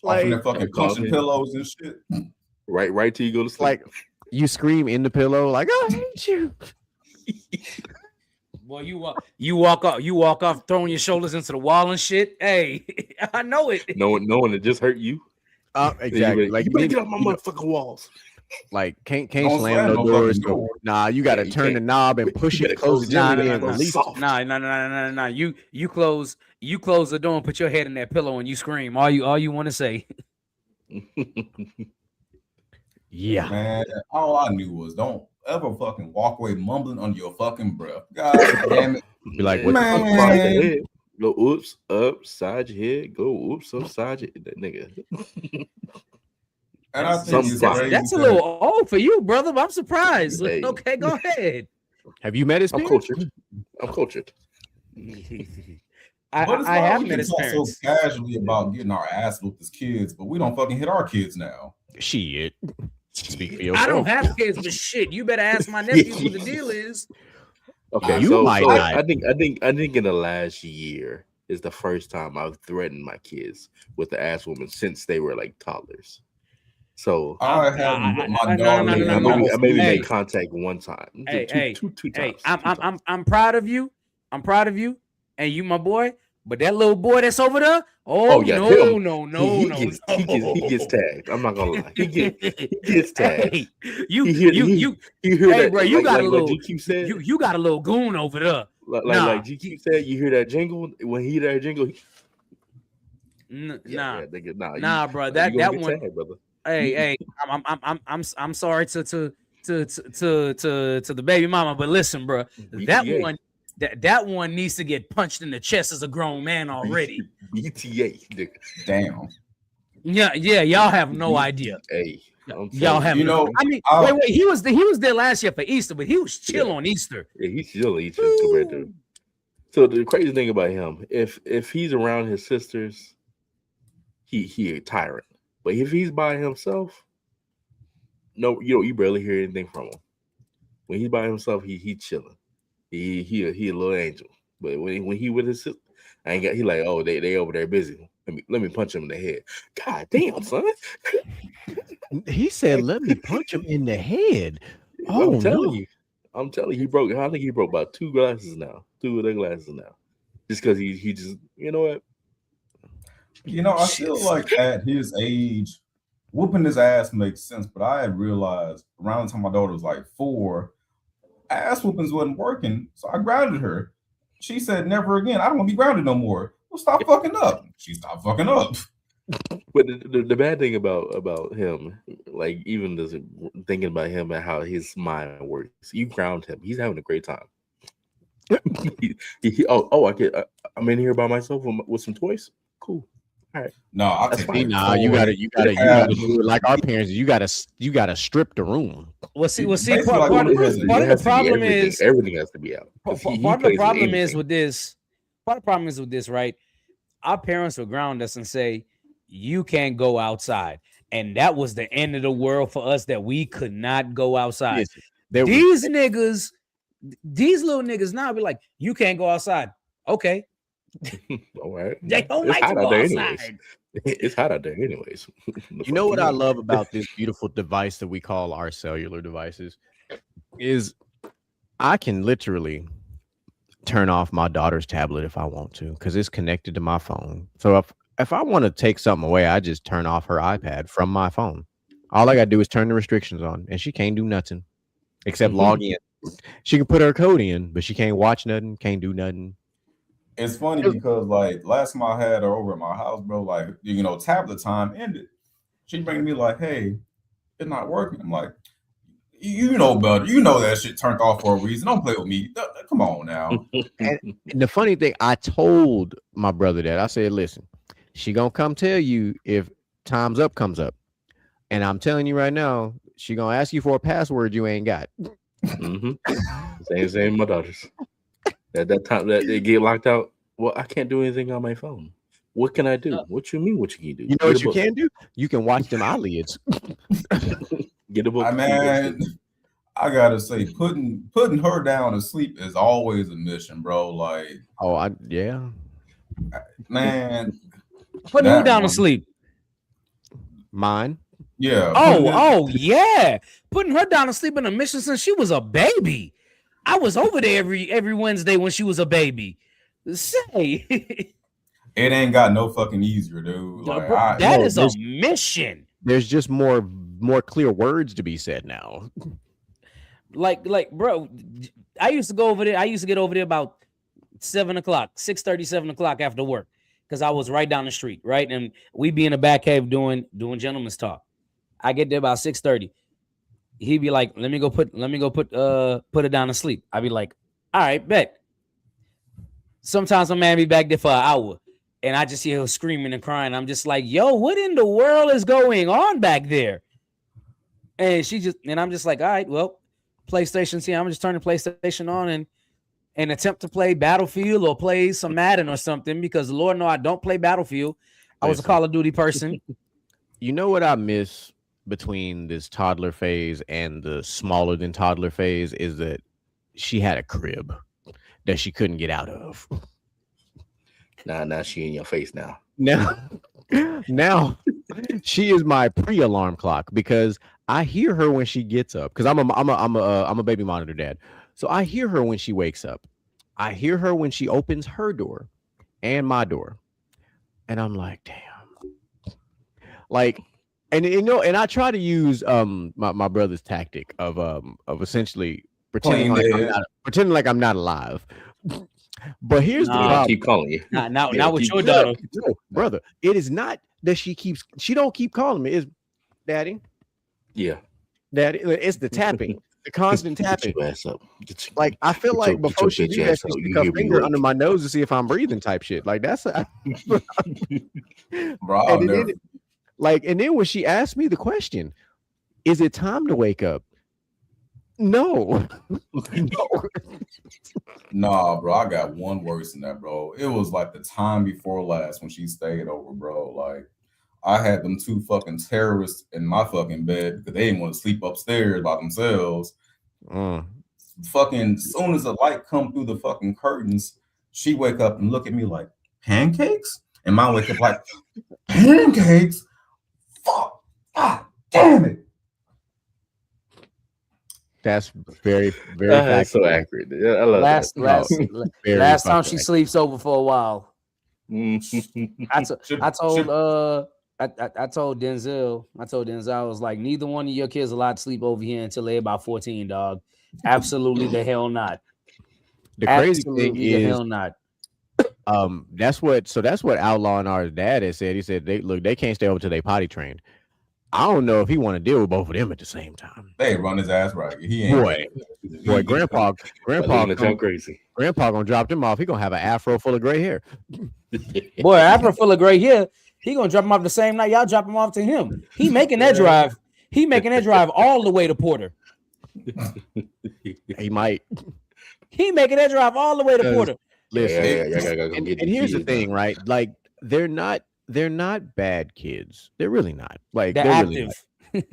Like the fucking punching pillows and shit. Right till you go to sleep. Like you scream in the pillow, like I hate you. Boy, you walk off, throwing your shoulders into the wall and shit. Hey, I know it. Knowing it just hurt you. Exactly. Like you better get off my motherfucking walls. Like can't Don't slam slam no no doors. fucking door. Nah, you gotta you turn the can't. knob and push You it, gotta close it close it down gently, and and go release it. soft. No. You close the door and put your head in that pillow and you scream. All you want to say. Yeah. Man, all I knew was don't ever fucking walk away mumbling under your fucking breath. God damn it. Be like, what the fuck? Man. Upside your head. Go oops upside your head. Go oops upside your that nigga. And I think it's crazy. That's a little old for you, brother. But I'm surprised. Hey. Okay, go ahead. Have you met his I'm parents? cultured. I'm cultured. I have we met can his talk parents. so casually about getting our ass whooped as kids, but we don't fucking hit our kids now. Shit. Speak for yourself. I don't have kids, but shit, you better ask my nephews what the deal is. Okay, You so might not. I think in the last year is the first time I've threatened my kids with the ass woman since they were like toddlers. So I haven't with my no, daughter. no. I maybe Hey. made contact one time. Two times. I'm proud of you. I'm proud of you, and you, my boy. But that little boy that's over there, no. He gets tagged. I'm not gonna lie. He gets tagged. Hey, you hear hey, that, bro, you got a little. Like GQ said, you got a little goon over there. Like GQ said, you hear that jingle when he hear that jingle. Nah, bro. That one. Tagged, brother. Hey, I'm sorry to the baby mama, but listen, bro, that one needs to get punched in the chest as a grown man already. BTA, damn. Yeah, y'all have no idea. Hey, y'all have no. I mean, wait, he was there last year for Easter, but he was chill on Easter. Yeah, he's chill on Easter compared to. So the crazy thing about him, if he's around his sisters, he a tyrant. But if he's by himself, no, you barely hear anything from him. When he's by himself, he chilling. He a little angel. But when he with his sister, he like, oh, they over there busy. Let me punch him in the head. God damn, son. He said, let me punch him in the head. Oh, I'm telling you, he broke. I think he broke about 2 glasses now. 2 of their glasses now. Just because he just, you know what? I feel like at his age, whooping his ass makes sense, but I had realized around the time my daughter was like 4, ass whoopings wasn't working, so I grounded her. She said, never again. I don't want to be grounded no more. Well, stop fucking up. She stopped fucking up. But the bad thing about him, like even just thinking about him and how his mind works, you ground him. He's having a great time. I'm in here by myself with some toys. Cool. All right. No, I you gotta do it like our parents. You gotta strip the room. Well, see. Part of the problem is everything has to be out. Part of the problem is with this, right? Our parents would ground us and say, "You can't go outside," and that was the end of the world for us. That we could not go outside. Yes, these little niggas now be like, "You can't go outside." Okay. All right. They don't like to go outside. It's hot out there anyways. You know what I love about this beautiful device that we call our cellular devices is I can literally turn off my daughter's tablet if I want to because it's connected to my phone. So if I want to take something away, I just turn off her iPad from my phone. All I gotta do is turn the restrictions on, and she can't do nothing except log in. She can put her code in, but she can't watch nothing, can't do nothing. It's funny because like last time I had her over at my house, bro, like tablet time ended. She bring me like, hey, it's not working. I'm like, you know better. You know that shit turned off for a reason. Don't play with me. Come on now. And the funny thing, I told my brother that. I said, listen, she gonna come tell you if time's up comes up. And I'm telling you right now, she gonna ask you for a password you ain't got. Same my daughters. At that time that they get locked out, well, I can't do anything on my phone. What can I do? What you mean? What you can do? You know what you can do? You can watch them eyelids. Get a book. Man, I gotta say, putting her down to sleep is always a mission, bro. Like, man, putting who down to sleep? Mine. Yeah. Yeah. Putting her down to sleep in a mission since she was a baby. I was over there every Wednesday when she was a baby. Say it ain't got no fucking easier, dude. Like, that is a mission. There's just more more clear words to be said now. Like, bro, I used to go over there. I used to get over there about 7 o'clock, 6:30, 7 o'clock after work, because I was right down the street, right? And we be in the back cave doing gentleman's talk. I get there about 6:30. He'd be like, let me go put it down to sleep. I'd be like, all right, bet. Sometimes my man be back there for an hour, and I just hear her screaming and crying. I'm just like, yo, what in the world is going on back there? And I'm just like, all right, well, PlayStation. See, I'm just turning PlayStation on and attempt to play Battlefield or play some Madden or something, because Lord know I don't play Battlefield. I was a Call of Duty person. You know what I miss between this toddler phase and the smaller than toddler phase is that she had a crib that she couldn't get out of. Now she in your face now. Now she is my pre-alarm clock, because I hear her when she gets up, because I'm a baby monitor dad. So I hear her when she wakes up. I hear her when she opens her door and my door. And I'm like, damn. Like, and I try to use my brother's tactic of essentially pretending like I'm not alive. But here's the problem. Keep calling you. Now with your daughter. No, brother, it is not that she don't keep calling me. It's daddy. Yeah. Daddy. It's the tapping. The constant tapping. Get your ass up. Like, I feel like before she do that, she stick her finger under my nose to see if I'm breathing type shit. Like, that's bro. And then when she asked me the question, is it time to wake up? No. Nah, bro. I got one worse than that, bro. It was like the time before last when she stayed over, bro. Like, I had them two fucking terrorists in my fucking bed because they didn't want to sleep upstairs by themselves. Fucking soon as the light come through the fucking curtains, she wake up and look at me like, pancakes? And mine wake up like, pancakes? Fuck! God damn it! That's very, very so accurate. Yeah, I love that. Last time she sleeps over for a while. I told Denzel, I was like, neither one of your kids allowed to sleep over here until they're about 14, dog. Absolutely the hell not. The crazy thing the is, hell not. That's what Outlaw and our dad has said. He said they can't stay over till they potty trained. I don't know if he want to deal with both of them at the same time. They run his ass right. He ain't boy, grandpa crazy. Grandpa gonna drop them off. He gonna have an afro full of gray hair. Boy, afro full of gray hair. He gonna drop him off the same night y'all drop him off to him. He making that drive. He making that drive all the way to Porter. He might. He making that drive all the way to Porter. Listen, and here's the thing, right? Like, they're not bad kids. They're really not. Like, they're active. Really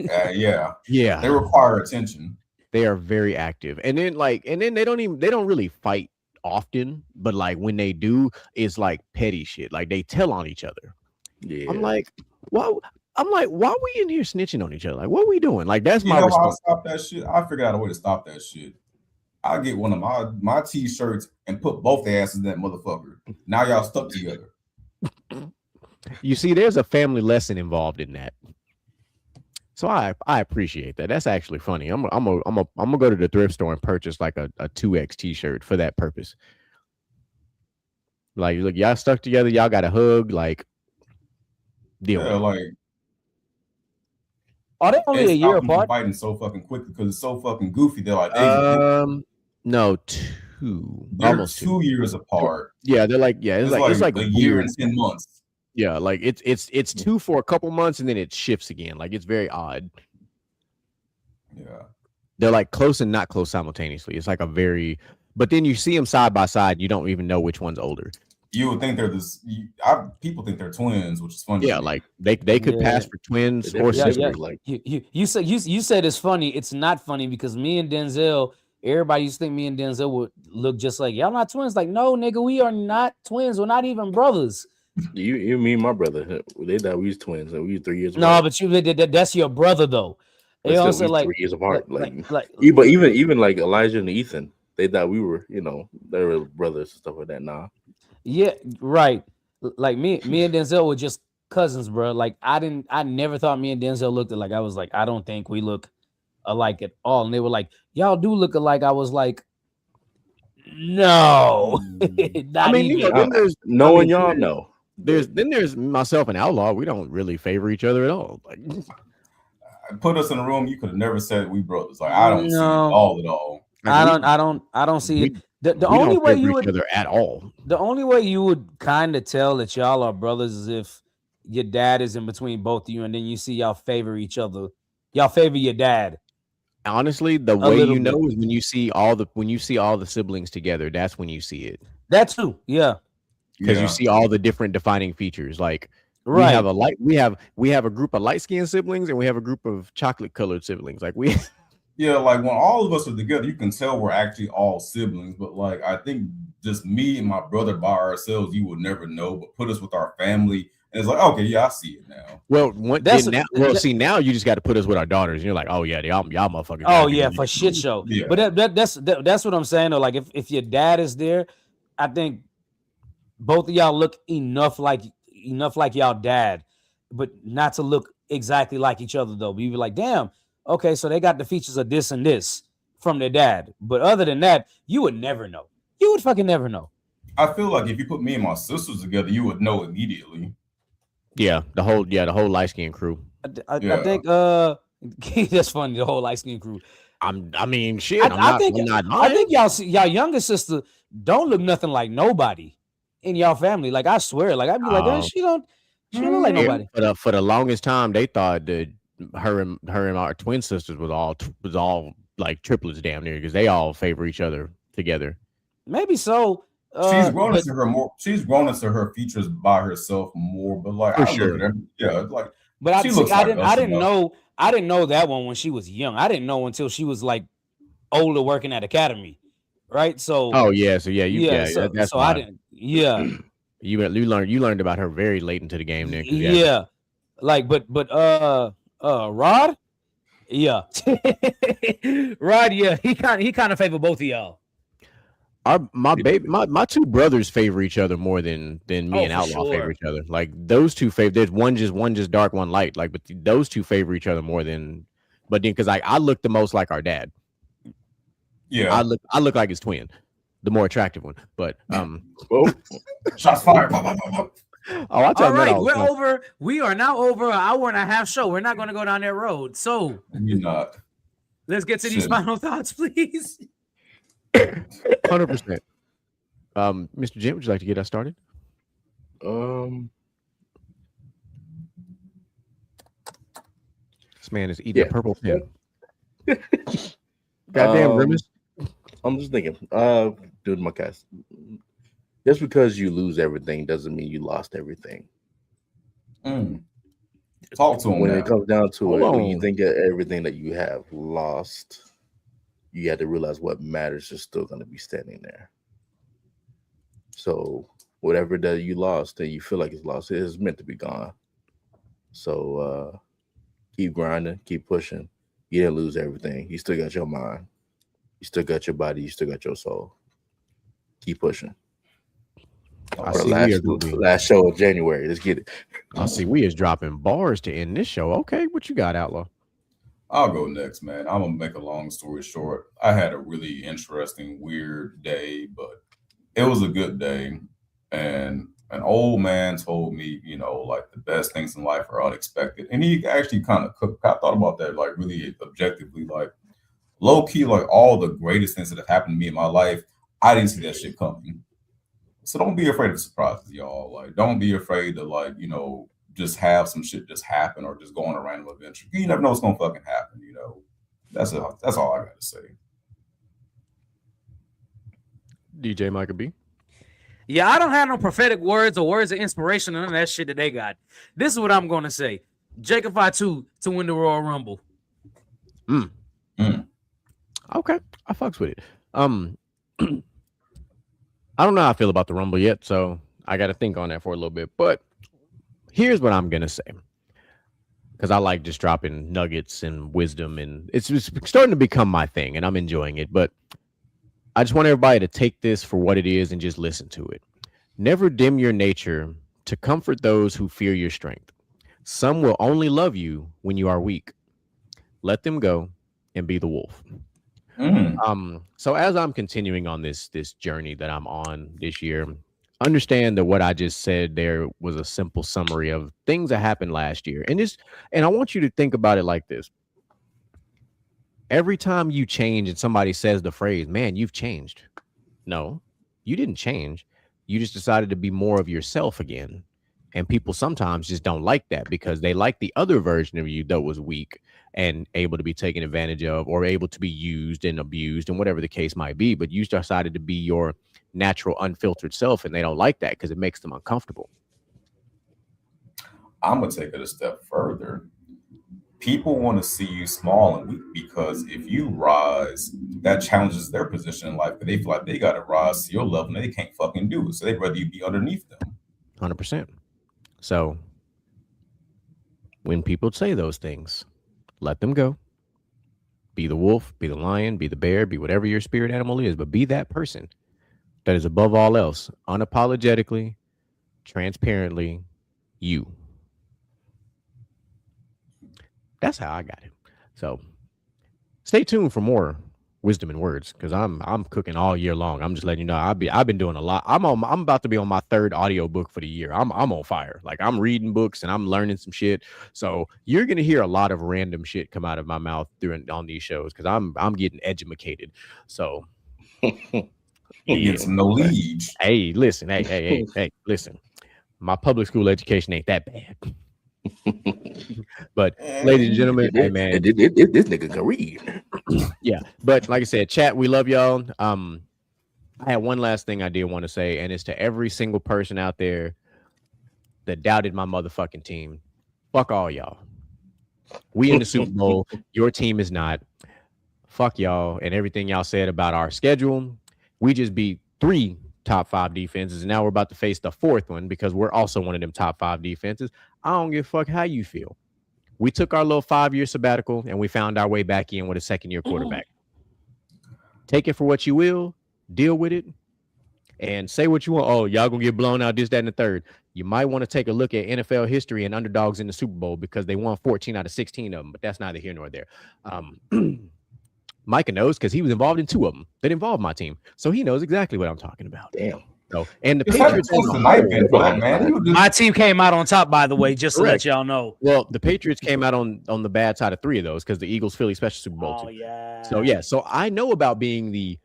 yeah. They require attention. They are very active, and then they don't really fight often, but like when they do, it's like petty shit. Like, they tell on each other. Yeah. I'm like, why we in here snitching on each other? Like, what are we doing? Like, that's my response. I stop that shit. I figured out a way to stop that shit. I get one of my t-shirts and put both their asses in that motherfucker. Now y'all stuck together. You see, there's a family lesson involved in that. So I appreciate that. That's actually funny. I'm gonna go to the thrift store and purchase like a 2X t-shirt for that purpose. Like, look, y'all stuck together, y'all got a hug, like, deal with it. Like, are they only a year apart? Fighting so fucking quickly because it's so fucking goofy. They're like, no, 2. They're almost 2 years apart. Yeah, they're like, yeah, it's like a year and 10 months. Yeah, like it's 2 for a couple months and then it shifts again. Like, it's very odd. Yeah, they're like close and not close simultaneously. It's like but then you see them side by side, you don't even know which one's older. You would think they're people think they're twins, which is funny. Yeah, like they could pass for twins or sisters. Yeah. Like, you said it's funny. It's not funny because me and Denzel, everybody used to think me and Denzel would look just like, y'all not twins. Like, no, nigga, we are not twins. We're not even brothers. You me and my brother, they thought we was twins. And we were 3 years apart. No, but that's your brother though. They also like 3 years apart. But even like Elijah and Ethan, they thought we were, they were brothers and stuff like that. Nah. Yeah, right. Like me and Denzel were just cousins, bro. Like I never thought me and Denzel looked alike. I was like, I don't think we look alike at all. And they were like, y'all do look alike. I was like, no, not even. Then there's knowing y'all, no. There's myself and Outlaw. We don't really favor each other at all. Like, put us in a room, you could have never said we brothers. Like I don't see it all at all. I don't see it. The only way you would at all. The only way you would kind of tell that y'all are brothers is if your dad is in between both of you, and then you see y'all favor each other. Y'all favor your dad. Honestly, the way you know is when you see all the siblings together. That's when you see it. That too, yeah. Because you see all the different defining features. Like we have a group of light-skinned siblings, and we have a group of chocolate-colored siblings. Like we. Yeah, like when all of us are together, you can tell we're actually all siblings. But like, I think just me and my brother by ourselves, you would never know. But put us with our family, and it's like, okay, yeah, I see it now. Well, now you just got to put us with our daughters, and you're like, oh yeah, y'all motherfuckers. Oh yeah, for shit show. Yeah. But that's what I'm saying though. Like if your dad is there, I think both of y'all look enough like y'all dad, but not to look exactly like each other though. But you be like, damn. Okay, so they got the features of this and this from their dad. But other than that, you would never know. You would fucking never know. I feel like if you put me and my sisters together, you would know immediately. Yeah, the whole light skin crew. I think that's funny, the whole light skin crew. I think y'all younger sister don't look nothing like nobody in y'all family. Like I swear, like I'd be like, she don't look like nobody. But for the longest time, they thought that her and our twin sisters was all like triplets damn near, because they all favor each other together. Maybe so. She's grown into her more. She's grown into her features by herself more. But like, for sure, like. But I didn't know that one when she was young. I didn't know until she was like older, working at Academy, right? So. Oh yeah, so yeah, that's so I didn't. Yeah. You learned about her very late into the game then. Yeah. Like, but Rod, yeah, Rod, yeah, he kind of favor both of y'all. My two brothers favor each other more than me and Outlaw favor each other. Like those two favor. There's one just dark, one light. Like, but those two favor each other more than. But then, because I look the most like our dad. Yeah, I look like his twin, the more attractive one. But shots fired. Oh, all right, we are now over an hour and a half show. We're not going to go down that road. So you're not. Let's get to these final thoughts, please. 100%. Mr. Jim, would you like to get us started? This man is eating a purple pen. Goddamn grimace. I'm just thinking, doing my cast. Just because you lose everything doesn't mean you lost everything. Talk to him. When it comes down to it, when you think of everything that you have lost, you have to realize what matters is still going to be standing there. So whatever that you lost and you feel like it's lost, it is meant to be gone. So keep grinding, keep pushing. You didn't lose everything. You still got your mind. You still got your body. You still got your soul. Keep pushing. Last show of January. Let's get it. I see we is dropping bars to end this show. Okay, what you got, Outlaw? I'll go next, man. I'm gonna make a long story short. I had a really interesting, weird day, but it was a good day. And an old man told me, like the best things in life are unexpected. And he actually I thought about that, like really objectively, like low key, like all the greatest things that have happened to me in my life, I didn't see that shit coming. So don't be afraid of surprises, y'all. Like, don't be afraid to just have some shit just happen or just go on a random adventure. You never know what's gonna fucking happen, That's all I gotta say. DJ Micah B. Yeah, I don't have no prophetic words or words of inspiration, none of that shit that they got. This is what I'm gonna say. Jacob Fatu to win the Royal Rumble. Okay, I fucks with it. I don't know how I feel about the Rumble yet, so I got to think on that for a little bit. But here's what I'm going to say, because I like just dropping nuggets and wisdom, and it's starting to become my thing, and I'm enjoying it. But I just want everybody to take this for what it is and just listen to it. Never dim your nature to comfort those who fear your strength. Some will only love you when you are weak. Let them go and be the wolf. So as I'm continuing on this journey that I'm on this year, understand that what I just said there was a simple summary of things that happened last year. And I want you to think about it like this. Every time you change and somebody says the phrase, man, you've changed. No, you didn't change. You just decided to be more of yourself again. And people sometimes just don't like that because they like the other version of you that was weak and able to be taken advantage of or able to be used and abused and whatever the case might be. But you decided to be your natural, unfiltered self, and they don't like that because it makes them uncomfortable. I'm going to take it a step further. People want to see you small and weak because if you rise, that challenges their position in life. But they feel like they got to rise to your level and they can't fucking do it. So they'd rather you be underneath them. 100%. So when people say those things, let them go. Be the wolf, be the lion, be the bear, be whatever your spirit animal is, but be that person that is above all else, unapologetically, transparently, you. That's how I got it. So stay tuned for more wisdom and words because I'm cooking all year long. I'm just letting you know I've been doing a lot. I'm about to be on my 3rd audio book for the year. I'm on fire. Like I'm reading books and I'm learning some shit. So you're gonna hear a lot of random shit come out of my mouth on these shows because I'm getting educated. So get some knowledge. Hey, listen, hey, listen. My public school education ain't that bad. But ladies and gentlemen, hey man, this nigga can read. Yeah, but like I said, chat, we love y'all. I had one last thing I did want to say, and it's to every single person out there that doubted my motherfucking team. Fuck all y'all. We in the Super Bowl. Your team is not. Fuck y'all and everything y'all said about our schedule. We just beat 3 top 5 defenses, and now we're about to face the 4th one because we're also one of them top 5 defenses. I don't give a fuck how you feel. We took our little 5-year sabbatical and we found our way back in with a 2nd-year quarterback. Take it for what you will, deal with it, and say what you want. Oh, y'all gonna get blown out, this, that, and the third. You might want to take a look at NFL history and underdogs in the Super Bowl because they won 14 out of 16 of them, but that's neither here nor there. Micah knows because he was involved in 2 of them that involved my team. So he knows exactly what I'm talking about. Damn. So, and the Patriots, my team came out on top, by the way, just correct. To let y'all know. Well, the Patriots came out on the bad side of 3 of those because the Eagles Philly special Super Bowl. So I know about being the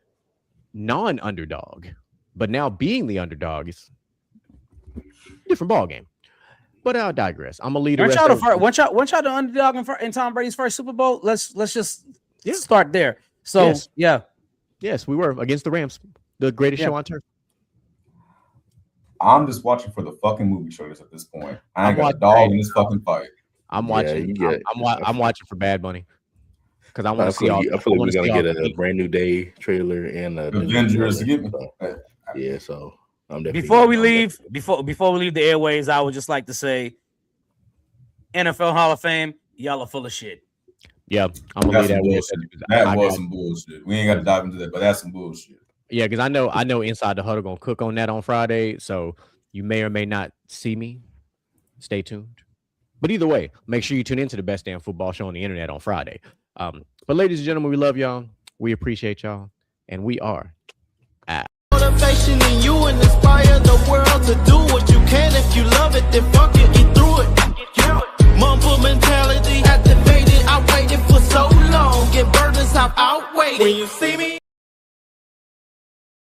non-underdog, but now being the underdog is a different ball game. But I'll digress. I'm a leader. Weren't y'all the underdog in Tom Brady's first Super Bowl? Let's just start there. So yes, we were against the Rams, the greatest show on turf. I'm just watching for the fucking movie trailers at this point. I ain't got a dog in this fucking fight. I'm watching. I'm watching for Bad Bunny because I want to see all. I feel like we're gonna get a Brand New Day trailer and Avengers. Yeah, so I'm definitely before we leave the airways, I would just like to say, NFL Hall of Fame, y'all are full of shit. Yeah, I'm gonna leave that with that was some bullshit. We ain't got to dive into that, but that's some bullshit. Yeah, because I know Inside the Huddle gonna cook on that on Friday, so you may or may not see me. Stay tuned. But either way, make sure you tune into the best damn football show on the internet on Friday. But ladies and gentlemen, we love y'all. We appreciate y'all, and we are out. Motivation in you and inspire the world to do what you can. If you love it, then fuck it, get through it. Mumble mentality activated. I waited for so long. Get burdens, I've outweighed. When you see me.